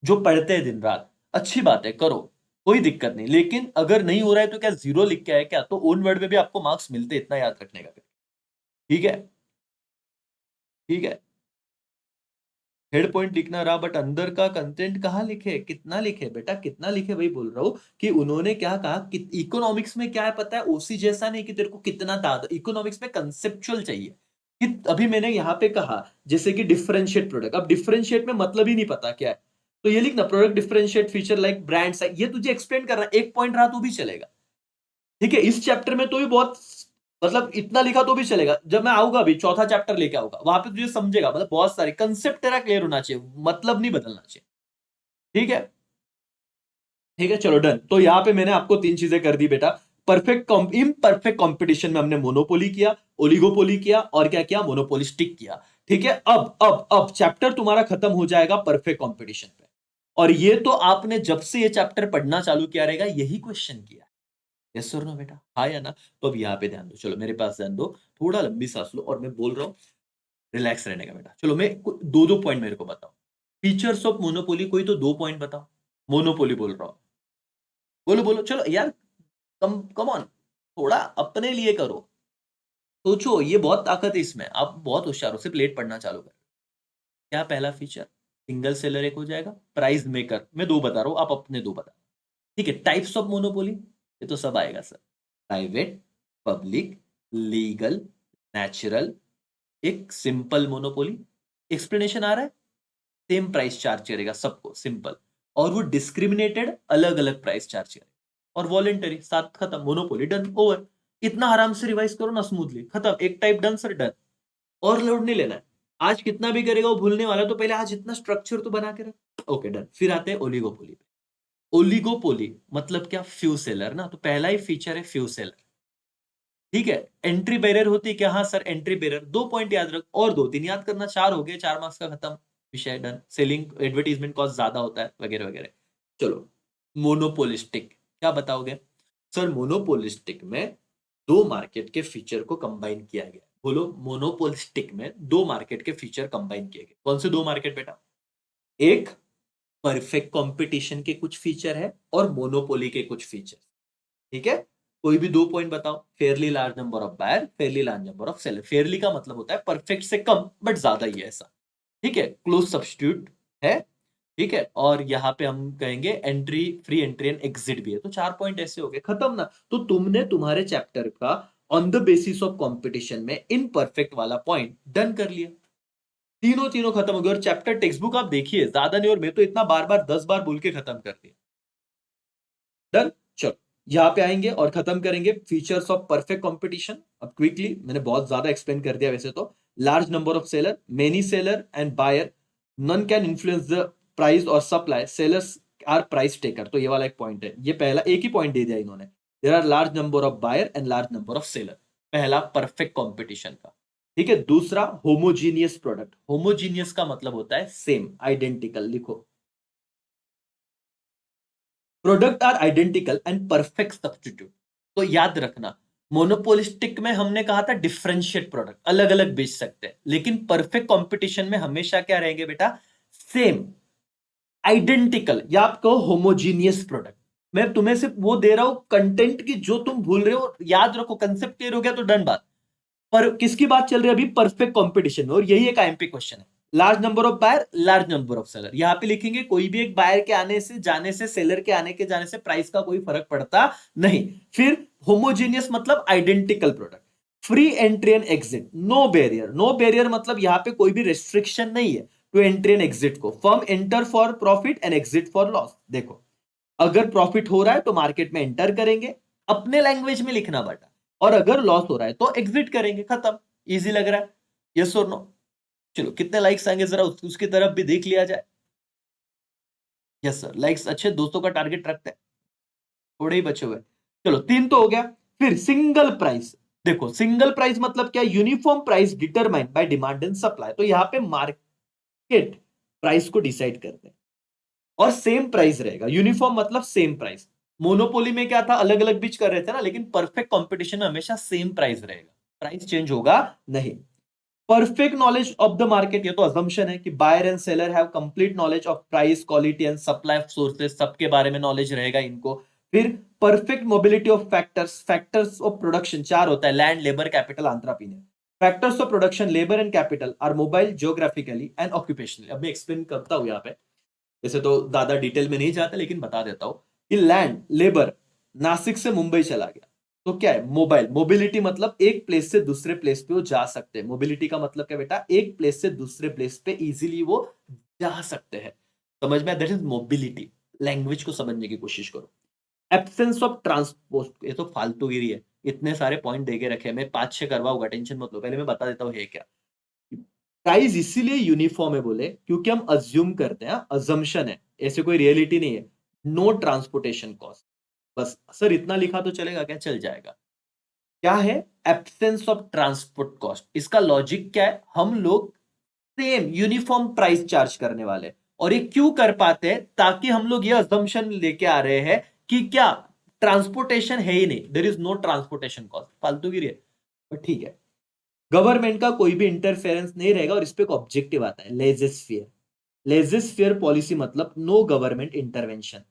जो पढ़ते हैं दिन रात, अच्छी बात है, करो। कोई दिक्कत नहीं, लेकिन अगर नहीं हो रहा है तो क्या जीरो लिख के आए क्या? तो ओन वर्ड में भी आपको मार्क्स मिलते, इतना याद रखने का। ठीक है, ठीक है। हेड पॉइंट लिखना रहा, बट अंदर का कंटेंट कहाँ लिखे, कितना लिखे बेटा, कितना लिखे? वही बोल रहा हूं कि उन्होंने क्या कहा कि इकोनॉमिक्स में क्या है पता है, ओसी जैसा नहीं कि तेरे को कितना था, इकोनॉमिक्स में कंसेप्चुअल चाहिए। कि अभी मैंने यहाँ पे कहा जैसे कि डिफरेंशिएट प्रोडक्ट, अब डिफरेंशिएट में मतलब ही नहीं पता क्या है, तो ये लिखना product differentiate feature like brand, ये तुझे एक्सप्लेन करना, एक पॉइंट रहा तो भी चलेगा। ठीक है, इस चैप्टर में तो भी बहुत, मतलब इतना लिखा तो भी चलेगा, जब मैं आऊंगा अभी चौथा चैप्टर लेके आऊंगा वहां पे तुझे समझेगा, मतलब बहुत सारे कंसेप्ट तेरा क्लियर होना चाहिए, मतलब नहीं बदलना चाहिए। ठीक है, ठीक है, चलो डन। तो यहां पे मैंने आपको तीन चीजें कर दी बेटा। परफेक्ट इम्परफेक्ट कंपटीशन में हमने मोनोपोली किया, ओलिगोपोली किया, और क्या किया, मोनोपोलिस्टिक किया। ठीक है, अब चैप्टर तुम्हारा खत्म हो जाएगा परफेक्ट कंपटीशन पे। और ये तो आपने जब से ये चैप्टर पढ़ना चालू किया रहेगा यही क्वेश्चन किया। यस और नो बेटा, हाँ या ना? तो अब यहाँ पे ध्यान दो, चलो मेरे पास ध्यान दो, थोड़ा लंबी सांस लो, और मैं बोल रहा हूँ रिलैक्स रहने का बेटा। चलो मैं दो दो पॉइंट मेरे को बताओ, फीचर्स ऑफ मोनोपोली, कोई तो दो पॉइंट बताओ। मोनोपोली बोल रहा हूँ, बोलो बोलो, चलो यार, कम कम ऑन, थोड़ा अपने लिए करो, सोचो, ये बहुत ताकत है इसमें, आप बहुत होशियार हो, सिर्फ लेट पढ़ना चालू कर। क्या पहला फीचर, सिंगल सेलर एक हो जाएगा, प्राइस मेकर मैं दो बता रहा हूं, आप अपने दो बता। ठीक है, टाइप्स ऑफ मोनोपोली, ये तो सब आएगा sir, private, public, legal, natural, एक सिंपल मोनोपोली। एक्सप्लेनेशन आ रहा है? सेम प्राइस चार्ज करेगा सबको, सिंपल। और वो डिस्क्रिमिनेटेड, अलग अलग प्राइस चार्ज करेगा। और वॉलेंटरी, साथ खत्म, मोनोपोली डन, ओवर। इतना आराम से रिवाइज करो ना स्मूथली, खत्म, एक टाइप डन सर, डन। और लोड नहीं लेना है, आज कितना भी करेगा वो भूलने वाला, तो पहले आज इतना स्ट्रक्चर तो बना के रख, ओके डन। फिर आते हैं ओलिगोपोली पे। ओलिगोपोली मतलब क्या, फ्यू सेलर ना, तो पहला ही फीचर है फ्यू सेलर। ठीक है, एंट्री बैरियर होती है क्या? हाँ सर, एंट्री बैरियर, दो पॉइंट याद रख, और दो तीन याद करना, चार हो गए, 4 मार्क्स का खत्म, विषय डन। सेलिंग एडवर्टीजमेंट कॉस्ट ज्यादा होता है, वगैरह वगैरह। चलो, मोनोपोलिस्टिक, क्या बताओगे? सर मोनोपोलिस्टिक में दो मार्केट के फीचर को कंबाइन किया गया। बोलो, मोनोपोलिस्टिक में दो मार्केट के फीचर कंबाइन किए गए। कौन से दो मार्केट बेटा? एक, परफेक्ट कंपटीशन के कुछ फीचर है, और मोनोपोली के कुछ फीचर। ठीक है, कोई भी दो पॉइंट बताओ। Fairly large number of buyer, fairly large number of seller. Fairly का मतलब होता है परफेक्ट से कम बट ज्यादा ही है, ऐसा। ठीक है, क्लोज सब्स्टिट्यूट है। ठीक है, और यहाँ पे हम कहेंगे entry, free entry and exit भी है। तो 4 पॉइंट ऐसे हो गए, खत्म ना। तो तुमने तुम्हारे चैप्टर का on the basis of competition में इनपरफेक्ट वाला पॉइंट डन कर लिया। तीनों तीनों खत्म हो गए, और चैप्टर टेक्स्ट बुक आप देखिए, ज्यादा नहीं, और मैं तो इतना बार बार 10 बार बोल के खत्म कर दिया। डन, चलो यहां पे आएंगे और खत्म करेंगे फीचर्स ऑफ परफेक्ट कंपटीशन। अब क्विकली, मैंने बहुत ज्यादा एक्सप्लेन कर दिया वैसे तो। Large number of seller, many seller and buyer, none can influence the price और supply, sellers are price taker. तो ये वाला एक पॉइंट है, ये पहला एक ही पॉइंट दे दिया इन्होंने। There are large number of buyer and large number of seller, पहला परफेक्ट कंपटीशन का। ठीक है, दूसरा होमोजीनियस प्रोडक्ट। होमोजीनियस का मतलब होता है सेम, आइडेंटिकल, लिखो, product are identical and perfect substitute. तो याद रखना, मोनोपोलिस्टिक में हमने कहा था डिफरेंशिएट प्रोडक्ट, अलग अलग बेच सकते हैं, लेकिन परफेक्ट कंपटीशन में हमेशा क्या रहेंगे बेटा, सेम, आइडेंटिकल, या आप कहो होमोजीनियस प्रोडक्ट। मैं तुम्हें सिर्फ वो दे रहा हूं कंटेंट की, जो तुम भूल रहे हो याद रखो, कंसेप्ट क्लियर हो गया तो डन बात। पर किसकी बात चल रही है अभी, परफेक्ट कंपटीशन में, और यही एक आईएमपी क्वेश्चन है। Large number of buyer, large number of seller, यहां पे लिखेंगे कोई भी एक बायर के आने से जाने से, सेलर के आने के जाने से प्राइस का कोई फर्क पड़ता नहीं। फिर होमोजीनियस मतलब identical product, free entry and exit, no barrier. No barrier मतलब यहां पे कोई भी रेस्ट्रिक्शन नहीं है टू एंट्री एंड एग्जिट को। Firm enter for profit and exit for loss. देखो, अगर प्रॉफिट हो रहा है तो मार्केट में एंटर करेंगे, अपने लैंग्वेज में लिखना बेटा, और अगर लॉस हो रहा है तो एग्जिट करेंगे, खत्म। इजी लग रहा है? यस और नो? चलो, कितने लाइक्स आएंगे जरा उसकी तरफ भी देख लिया जाए। यस सर, लाइक्स अच्छे, 200 का टारगेट रखते हैं, थोड़े ही बचे हुए। चलो, तीन तो हो गया। फिर सिंगल प्राइस। देखो, सिंगल प्राइस मतलब क्या, uniform price determined by demand and supply. तो यहां पे मार्केट प्राइस को डिसाइड करते हैं, और सेम प्राइस रहेगा। यूनिफॉर्म मतलब सेम प्राइस। मोनोपोली में क्या था, अलग अलग बीच कर रहे थे ना, लेकिन परफेक्ट कंपटीशन में हमेशा सेम प्राइस रहेगा, प्राइस चेंज होगा नहीं। Perfect knowledge of the market, ये तो अजम्पशन है कि buyer and seller have complete knowledge of price, quality and supply sources, सबके बारे में नॉलेज रहेगा इनको। फिर perfect mobility of factors, factors of production चार होता है, land, labour, capital, entrepreneur. Factors of production, labour and capital are mobile, geographically and occupationally. अब मैं एक्सप्लेन करता हूं यहाँ पे, वैसे तो ज्यादा डिटेल में नहीं जाता लेकिन बता देता हूं कि लैंड, लेबर नासिक से मुंबई चला गया तो क्या है, मोबाइल। मोबिलिटी मतलब एक प्लेस से दूसरे प्लेस पे वो जा सकते हैं। मोबिलिटी का मतलब क्या बेटा, एक प्लेस से दूसरे प्लेस पे इजीली वो जा सकते हैं। समझ में, दैट इज मोबिलिटी। लैंग्वेज को समझने की कोशिश करो। एब्सेंस ऑफ ट्रांसपोर्ट, ये तो फालतूगिरी है, इतने सारे पॉइंट देके रखे हैं, मैं 5-6 करवाऊंगा, टेंशन मत लो, पहले मैं बता देता हूँ है क्या। प्राइस इसीलिए यूनिफॉर्म है बोले क्योंकि हम अज्यूम करते हैं, अजम्पशन है, ऐसे कोई रियलिटी नहीं है। नो ट्रांसपोर्टेशन कॉस्ट, बस सर इतना लिखा तो चलेगा क्या, चल जाएगा। क्या है, एब्सेंस ऑफ ट्रांसपोर्ट कॉस्ट। इसका लॉजिक क्या है, हम लोग सेम यूनिफॉर्म प्राइस चार्ज करने वाले हैं। और ये क्यों कर पाते हैं, ताकि हम लोग ये अजम्पशन लेके आ रहे हैं कि क्या ट्रांसपोर्टेशन है ही नहीं, there is no transportation cost, फालतूगिरी है, पर ठीक है। गवर्नमेंट का कोई भी इंटरफेरेंस नहीं रहेगा और इस पे एक ऑब्जेक्टिव आता है, लेजिस्फियर। लेजिस्फियर पॉलिसी मतलब नो गवर्नमेंट इंटरवेंशन,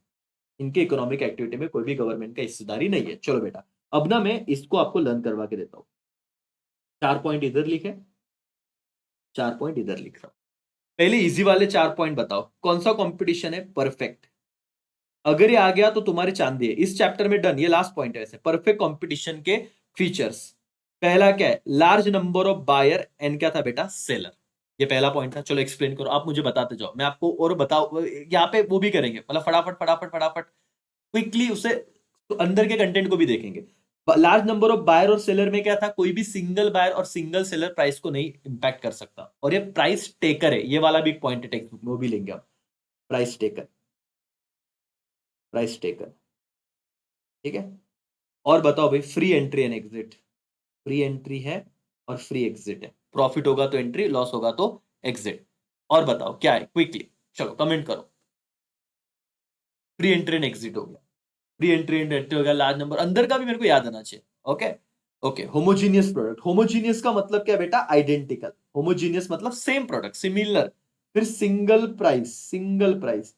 इनके इकोनॉमिक एक्टिविटी में कोई भी गवर्नमेंट का हिस्सेदारी नहीं है। चलो बेटा, अब ना मैं इसको आपको लर्न करवा के देता हूं। 4 पॉइंट इधर लिखे, 4 पॉइंट इधर लिख रहा हूं। पहले इजी वाले 4 पॉइंट बताओ, कौन सा कंपटीशन है, परफेक्ट। अगर ये आ गया तो तुम्हारे चांदी है, इस चैप्टर में डन। ये लास्ट पॉइंट है वैसे, परफेक्ट कंपटीशन के फीचर्स। पहला क्या है, large number of buyer and क्या था बेटा, सेलर। ये पहला पॉइंट था। चलो एक्सप्लेन करो, आप मुझे बताते जाओ, मैं आपको और बताओ यहाँ पे वो भी करेंगे, मतलब फटाफट फटाफट फटाफट क्विकली उसे, तो अंदर के कंटेंट को भी देखेंगे। लार्ज नंबर ऑफ बायर और सेलर में क्या था, कोई भी सिंगल बायर और सिंगल सेलर प्राइस को नहीं इंपैक्ट कर सकता, और ये प्राइस टेकर है, ये वाला भी एक पॉइंट है टेक्स्ट बुक में, वो भी लेंगे हम। प्राइस टेकर, प्राइस टेकर, ठीक है। और बताओ भाई, free entry and exit. Free entry है और फ्री एग्जिट है, प्रॉफिट होगा तो एंट्री, लॉस होगा तो एग्जिट। और बताओ क्या है क्विकली, चलो कमेंट करो। फ्री एंट्री एंड एग्जिट हो गया, फ्री एंट्री एंड एंट्री हो गया, लार्ज नंबर, अंदर का भी मेरे को याद आना चाहिए। Okay, okay. Homogeneous product, homogeneous का मतलब क्या बेटा, आइडेंटिकल। होमोजीनियस मतलब सेम प्रोडक्ट, सिमिलर। फिर single price, single price,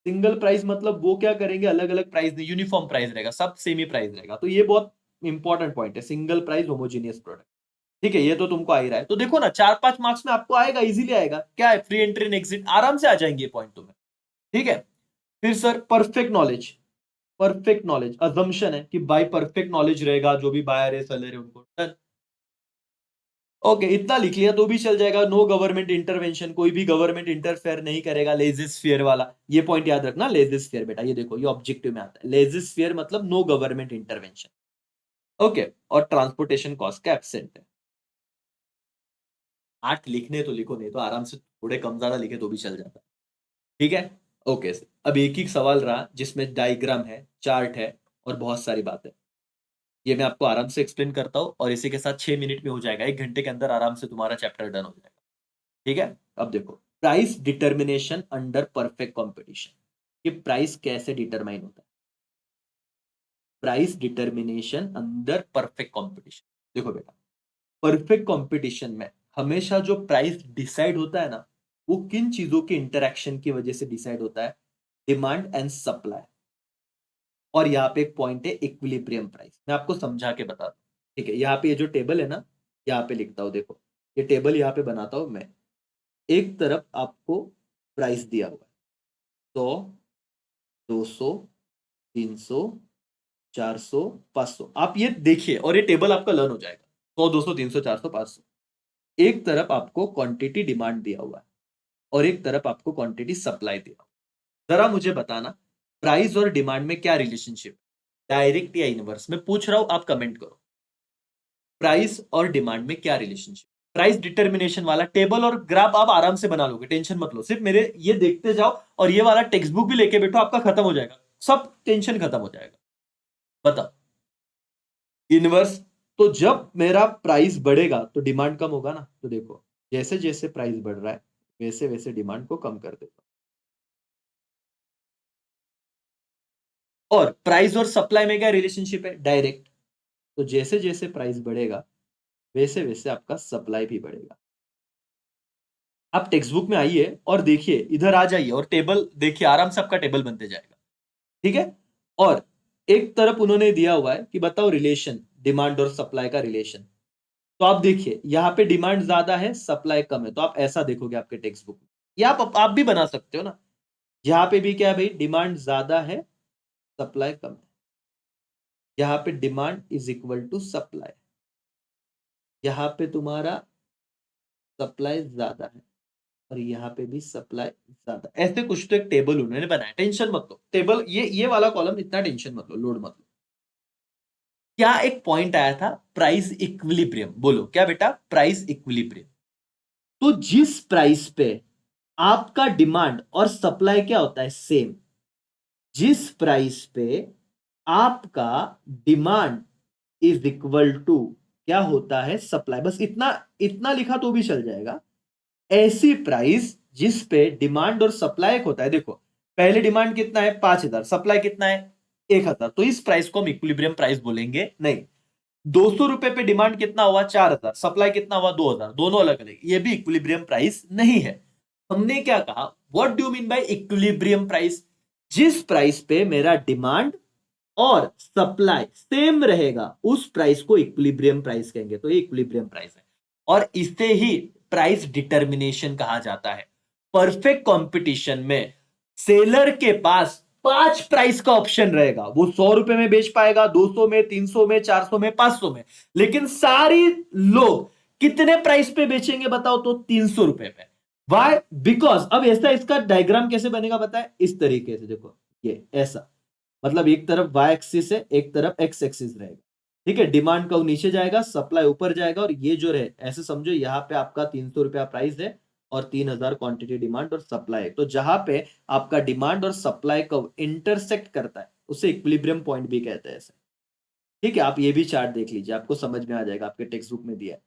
single price मतलब वो क्या करेंगे, अलग अलग प्राइस नहीं, यूनिफॉर्म प्राइस रहेगा, सब सेम ही प्राइस रहेगा। तो ये बहुत इंपॉर्टेंट पॉइंट है, सिंगल प्राइस होमोजीनियस प्रोडक्ट। ठीक है, ये तो तुमको आ ही रहा है, तो देखो ना 4-5 मार्क्स में आपको आएगा, इजीली आएगा। क्या है, फ्री एंट्री एंड एग्जिट, आराम से आ जाएंगे ये पॉइंट तुम्हें। ठीक है। फिर sir perfect knowledge, perfect knowledge assumption है कि भाई परफेक्ट नॉलेज रहेगा, जो भी बायर है सेलर है उनको। ओके, इतना लिख लिया तो भी चल जाएगा। नो गवर्नमेंट इंटरवेंशन, कोई भी गवर्नमेंट इंटरफेयर नहीं करेगा, लेजिस्फियर वाला, ये पॉइंट याद रखना। लेजिस्फियर बेटा, ये देखो, ये ऑब्जेक्टिव में आता है, लेजिस्फियर मतलब नो गवर्नमेंट इंटरवेंशन। ओके, और ट्रांसपोर्टेशन कॉस्ट का एब्सेंट है। 8 लिखने तो लिखो, नहीं तो आराम से थोड़े कम ज्यादा लिखे तो भी चल जाता है। ठीक है। ओके, अब एक ही सवाल रहा जिसमें डायग्राम है, चार्ट है और बहुत सारी बातें। ये मैं आपको आराम से एक्सप्लेन करता हूँ और इसी के साथ 6 मिनट में हो जाएगा, 1 घंटे के अंदर आराम से तुम्हारा चैप्टर डन हो जाएगा। ठीक है। अब देखो, price determination under perfect competition, कि प्राइस कैसे डिटरमाइन होता है। Price determination under perfect competition, देखो बेटा, परफेक्ट कंपटीशन में हमेशा जो प्राइस डिसाइड होता है ना, वो किन चीजों के इंटरेक्शन की वजह से डिसाइड होता है, डिमांड एंड सप्लाई। और यहाँ पे एक पॉइंट है, इक्विलिब्रियम प्राइस, मैं आपको समझा के बता दूं। ठीक है, यहाँ पे ये जो टेबल है ना, यहाँ पे लिखता हूँ, देखो ये टेबल यहाँ पे बनाता हूं मैं। एक तरफ आपको प्राइस दिया हुआ है, 100, 200, 300, 400, 500, आप ये देखिए और ये टेबल आपका लर्न हो जाएगा। 100, 200, 300, 400, 500। एक तरफ आपको क्वांटिटी डिमांड दिया हुआ है और एक तरफ आपको क्वांटिटी सप्लाई दिया हुआ है। जरा मुझे बताना, प्राइस और डिमांड में क्या रिलेशनशिप, डायरेक्ट या इनवर्स, मैं पूछ रहा हूं, आप कमेंट करो। प्राइस और डिमांड में क्या रिलेशनशिप। प्राइस डिटर्मिनेशन वाला टेबल और ग्राफ आप आराम से बना लोगे, टेंशन मत लो, सिर्फ मेरे ये देखते जाओ और ये वाला टेक्स्ट बुक भी लेके बैठो, आपका खत्म हो जाएगा, सब टेंशन खत्म हो जाएगा। बताओ, इनवर्स, तो जब मेरा प्राइस बढ़ेगा तो डिमांड कम होगा ना, तो देखो जैसे जैसे प्राइस बढ़ रहा है वैसे वैसे डिमांड को कम कर देगा। और प्राइस और सप्लाई में क्या रिलेशनशिप है, डायरेक्ट। तो जैसे जैसे प्राइस बढ़ेगा वैसे वैसे आपका सप्लाई भी बढ़ेगा। आप टेक्स्ट बुक में आइए और देखिए, इधर आ जाइए और टेबल देखिए, आराम से आपका टेबल बनते जाएगा, ठीक है। और एक तरफ उन्होंने दिया हुआ है कि बताओ रिलेशन डिमांड और सप्लाई का रिलेशन। तो आप देखिए यहाँ पे डिमांड ज्यादा है, सप्लाई कम है, तो आप ऐसा देखोगे आपके टेक्स्ट बुक में, या आप भी बना सकते हो ना। यहाँ पे भी क्या है भाई, डिमांड ज्यादा है, सप्लाई कम है। यहाँ पे demand is equal to supply, यहाँ पे तुम्हारा सप्लाई ज्यादा है, और यहाँ पे भी सप्लाई ज्यादा। ऐसे कुछ तो एक टेबल उन्होंने बनाया, टेंशन मत लो, टेबल ये वाला कॉलम इतना टेंशन मत लो, लोड मत लो। क्या एक पॉइंट आया था, प्राइस इक्विलिब्रियम, बोलो क्या बेटा, प्राइस इक्विलिब्रियम। तो जिस प्राइस पे आपका डिमांड और सप्लाई क्या होता है, सेम, जिस प्राइस पे आपका डिमांड इज इक्वल टू क्या होता है, सप्लाई, बस इतना इतना लिखा तो भी चल जाएगा। ऐसी प्राइस जिस पे डिमांड और सप्लाई एक होता है, देखो पहले डिमांड कितना है 5,000, सप्लाई कितना है 1,000, तो इस प्राइस को हम इक्विलिब्रियम प्राइस बोलेंगे नहीं। 200 रुपए पे डिमांड कितना हुआ 4,000, सप्लाई कितना हुआ 2,000, दोनों अलग अलग, ये भी इक्विलिब्रियम प्राइस नहीं है। हमने क्या कहा, what do you mean by equilibrium price, जिस प्राइस पे मेरा डिमांड और सप्लाई सेम रहेगा उस प्राइस को इक्विलिब्रियम प्राइस कहेंगे, तो ये इक्विलिब्रियम प्राइस है। और इसे ही प्राइस डिटर्मिनेशन कहा जाता है। परफेक्ट कंपटीशन में सेलर के पास 5 प्राइस का ऑप्शन रहेगा, वो 100 रुपए में बेच पाएगा, 200 में, 300 में, 400 में, 500 में, लेकिन सारी लोग कितने प्राइस पे बेचेंगे बताओ, तो 300 रुपए पे। वाई, बिकॉज अब ऐसा इसका डायग्राम कैसे बनेगा बताए, इस तरीके से देखो, ये ऐसा, मतलब एक तरफ वाई एक्सिस है, एक तरफ एक्स एक्सिस रहेगा, ठीक है। डिमांड का नीचे जाएगा, सप्लाई ऊपर जाएगा, और ये जो रहे ऐसे समझो, यहाँ पे आपका 300 रुपया प्राइस है और 3,000 क्वांटिटी डिमांड और सप्लाई, तो जहां पे आपका डिमांड और सप्लाई को इंटरसेक्ट करता है उसे इक्विलिब्रियम पॉइंट भी कहते हैं ऐसे, ठीक है। आप ये भी चार्ट देख लीजिए, आपको समझ में आ जाएगा, आपके टेक्स्ट बुक में दिया है।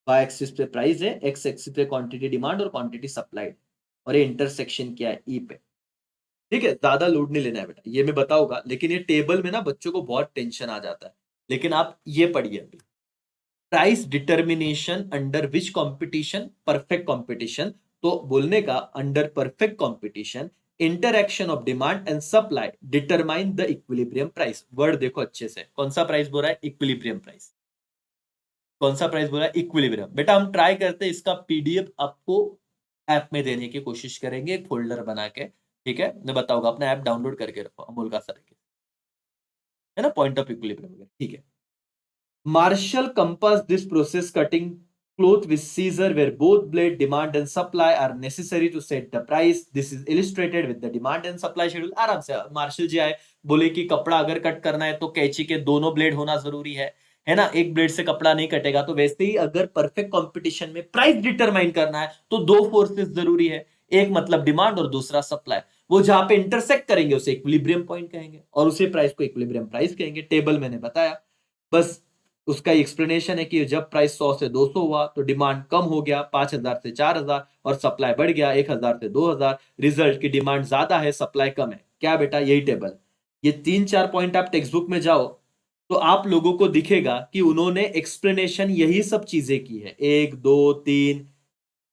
वाई एक्सिस पे प्राइस है, एक्स एक्सिस पे क्वांटिटी डिमांड और क्वांटिटी सप्लाई, और ये इंटरसेक्शन क्या है, ई पे, ठीक है। ज्यादा लोड नहीं लेना है बेटा, ये मैं बताऊंगा, लेकिन ये टेबल में ना बच्चों को बहुत टेंशन आ जाता है, लेकिन आप ये पढ़िए अभी, price determination under which competition, perfect competition, तो बोलने का under perfect competition interaction of demand and supply determine the equilibrium price. Word देखो अच्छे से, कौन सा प्राइस बोल रहा है, इक्विलिब्रियम प्राइस, कौन सा प्राइस बोल रहा है, इक्विलिब्रियम। बेटा हम ट्राई करते हैं इसका पीडीएफ आपको ऐप में देने की कोशिश करेंगे, एक फोल्डर बना के, ठीक है। मैं बताऊंगा, अपना ऐप डाउनलोड करके रखो, अमोल का सर, है ना, पॉइंट ऑफ इक्विलिब्रियम, ठीक है। Marshall compassed this process cutting cloth with scissor where both blade demand and supply are necessary to set the price. This is illustrated with the demand and supply schedule. आराम से martial जी आए, बोले कि कपड़ा अगर cut करना है तो कैंची के दोनों ब्लेड होना जरूरी है ना, एक ब्लेड से कपड़ा नहीं कटेगा। तो वैसे ही अगर परफेक्ट कंपटीशन में प्राइस डिटरमाइन करना है तो दो फोर्सेस जरूरी है, एक मतलब डिमांड और दूसरा सप्लाई। वो जहां पे इंटरसेक्ट करेंगे उसे इक्विलिब्रियम पॉइंट कहेंगे, और उसे प्राइस को इक्विलिब्रियम प्राइस कहेंगे। टेबल मैंने बताया, बस उसका एक्सप्लेनेशन है कि जब प्राइस 100 से 200 हुआ तो डिमांड कम हो गया 5,000 से 4,000, और सप्लाई बढ़ गया 1,000 से 2,000। रिजल्ट की डिमांड ज्यादा है, सप्लाई कम है। क्या बेटा, यही टेबल, ये 3-4 पॉइंट आप टेक्स्ट बुक में जाओ तो आप लोगों को दिखेगा कि उन्होंने एक्सप्लेनेशन यही सब चीजें की है, 1, 2, 3।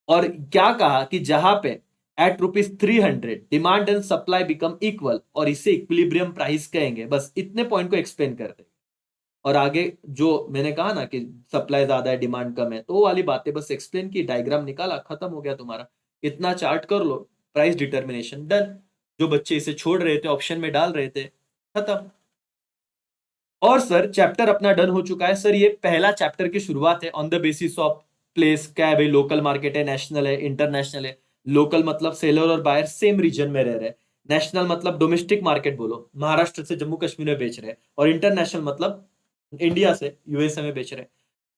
और क्या कहा कि जहां पे at ₹300 demand and supply become equal, और इसे इक्विलिब्रियम प्राइस कहेंगे, बस इतने पॉइंट को एक्सप्लेन कर दे। और आगे जो मैंने कहा ना कि सप्लाई ज्यादा है डिमांड कम है, तो वो वाली बातें बस एक्सप्लेन की, डायग्राम निकाला, खत्म हो गया तुम्हारा। इतना चार्ट कर लो, प्राइस डिटर्मिनेशन डन। जो बच्चे इसे छोड़ रहे थे, ऑप्शन में डाल रहे थे, खत्म। और सर चैप्टर अपना डन हो चुका है। सर ये पहला चैप्टर की शुरुआत है, on the basis of place. क्या है भाई, लोकल मार्केट है, नेशनल है, इंटरनेशनल है। लोकल मतलब सेलर और बायर सेम रीजन में रह रहे हैं, नेशनल मतलब डोमेस्टिक मार्केट, बोलो महाराष्ट्र से जम्मू कश्मीर में बेच रहे हैं, और इंटरनेशनल मतलब इंडिया से यूएसए में बेच रहे हैं।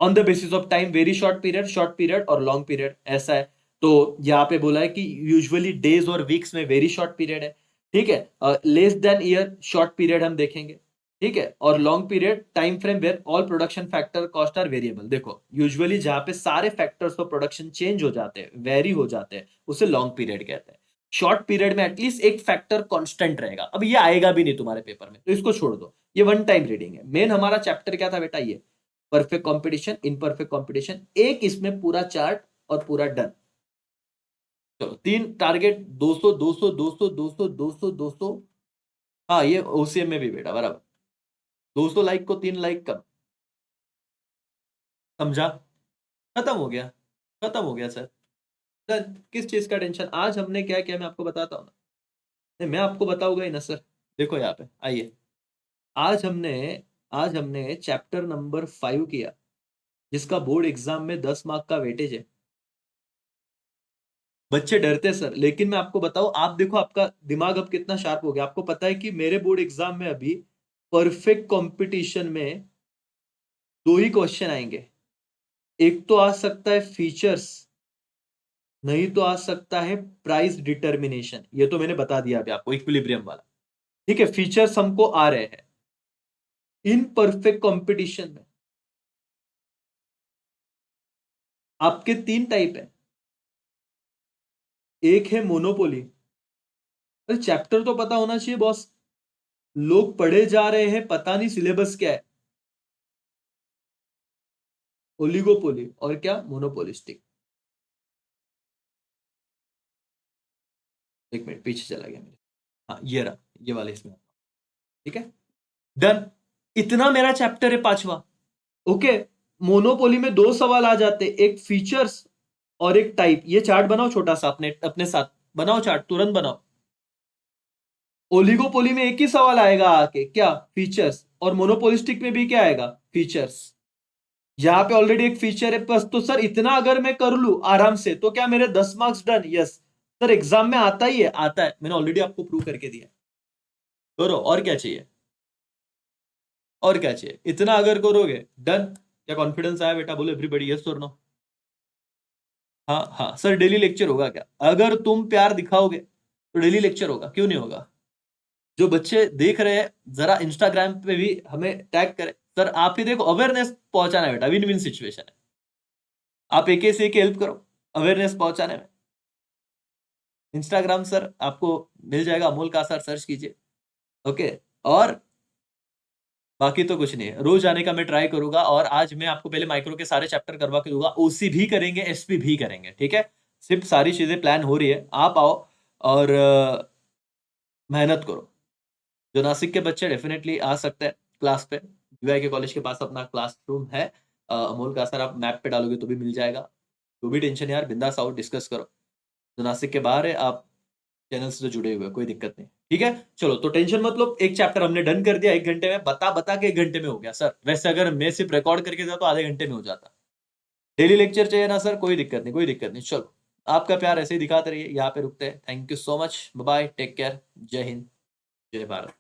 On the basis of time, very short period और लॉन्ग पीरियड, ऐसा है। तो यहाँ पे बोला है कि यूजुअली डेज और वीक्स में वेरी शॉर्ट पीरियड है, ठीक है। Less than year short period हम देखेंगे, ठीक है। और long period time frame where all production factor cost are variable. देखो यूजुअली जहां पे सारे फैक्टर्स ऑफ प्रोडक्शन चेंज हो जाते हैं, वेरी हो जाते हैं, उसे लॉन्ग पीरियड कहते हैं। शॉर्ट पीरियड में एटलीस्ट एक फैक्टर कांस्टेंट रहेगा। अब ये आएगा भी नहीं तुम्हारे पेपर में, तो इसको छोड़ दो, ये वन टाइम रीडिंग है। मेन हमारा चैप्टर क्या था बेटा, ये परफेक्ट कंपटीशन, इनपरफेक्ट कंपटीशन, एक इसमें पूरा चार्ट और पूरा डन। चलो 3 टारगेट, 200 200 200 200 200 200। हाँ ये ओसीएम में भी बेटा बराबर। 200 लाइक को 3 लाइक कम। समझा? खत्म हो गया, खत्म हो गया सर। डन। किस चीज का टेंशन? आज हमने क्या किया मैं आपको बताता हूँ ना। नहीं मैं आपको बताऊंगा ही ना सर। देखो यहाँ पे आइए। आज हमने आज हमने चैप्टर नंबर 5 किया, जिसका बोर्ड एग्जाम में 10 मार्क का वेटेज है। बच्चे डरते सर, लेकिन मैं आपको बताऊं, आप देखो आपका दिमाग अब कितना शार्प हो गया। आपको पता है कि मेरे बोर्ड एग्जाम में अभी परफेक्ट कंपटीशन में 2 ही क्वेश्चन आएंगे। एक तो आ सकता है फीचर्स, नहीं तो आ सकता है प्राइस डिटर्मिनेशन। ये तो मैंने बता दिया अभी आपको, इक्विलिब्रियम वाला। ठीक है, फीचर्स हमको आ रहे हैं इन परफेक्ट कंपटीशन में। आपके 3 टाइप है। एक है मोनोपोली। अरे चैप्टर तो पता होना चाहिए बॉस। लोग पढ़े जा रहे हैं, पता नहीं सिलेबस क्या है। ओलिगोपोली और क्या मोनोपोलिस्टिक। एक मिनट पीछे चला गया मेरे। हाँ ये रहा, ये वाले इसमें। ठीक है, डन। इतना मेरा चैप्टर है 5वां। ओके। मोनोपोली में 2 सवाल आ जाते, एक फीचर्स और एक टाइप। ये चार्ट बनाओ छोटा सा, अपने अपने साथ बनाओ चार्ट, तुरंत बनाओ। ओलिगोपोली में एक ही सवाल आएगा आके, क्या? फीचर्स। और मोनोपोलिस्टिक में भी क्या आएगा? फीचर्स। यहां पे ऑलरेडी एक फीचर है बस। तो सर इतना अगर मैं कर लू आराम से तो क्या मेरे 10 marks done? Yes sir, exam में आता ही है, आता है, मैंने ऑलरेडी आपको प्रूव करके दिया। करो, और क्या चाहिए? और क्या चाहिए? इतना अगर करोगे डन। क्या कॉन्फिडेंस आया बेटा? बोलो एवरीबॉडी यस और नो। हाँ हाँ सर, डेली लेक्चर होगा क्या? अगर तुम प्यार दिखाओगे तो डेली लेक्चर होगा, क्यों नहीं होगा? जो बच्चे देख रहे हैं जरा इंस्टाग्राम पे भी हमें टैग करें। सर आप ही देखो, अवेयरनेस पहुंचाना है बेटा, विन विन सिचुएशन है। आप एक से एक हेल्प करो अवेयरनेस पहुंचाने में। इंस्टाग्राम सर आपको मिल जाएगा, अमोल का सर सर्च कीजिए। ओके। और बाकी तो कुछ नहीं है, रोज आने का मैं ट्राई करूंगा। और आज मैं आपको पहले माइक्रो के सारे चैप्टर करवा के दूंगा, ओसी भी करेंगे, एसपी भी करेंगे। ठीक है, सिर्फ सारी चीजें प्लान हो रही है, आप आओ और मेहनत करो। जो नासिक के बच्चे डेफिनेटली आ सकते हैं क्लास पे। यूआई के कॉलेज के पास अपना क्लासरूम है। अमोल का सर आप मैप पे डालोगे तो भी मिल जाएगा। तो भी टेंशन यार, बिंदास आओ, डिस्कस करो। जो नासिक के बाहर है, आप चैनल से तो जुड़े हुए, कोई दिक्कत नहीं। ठीक है, चलो तो टेंशन मतलब, एक चैप्टर हमने डन कर दिया 1 घंटे में, बता बता के 1 घंटे में हो गया सर। वैसे अगर मैं सिर्फ रिकॉर्ड करके जाता तो आधे घंटे में हो जाता। डेली लेक्चर चाहिए ना सर? कोई दिक्कत नहीं, कोई दिक्कत नहीं। चलो, आपका प्यार ऐसे ही दिखाते रहिए। यहाँ पे रुकते हैं। Thank you so much, bye, take care, जय हिंद, जय भारत।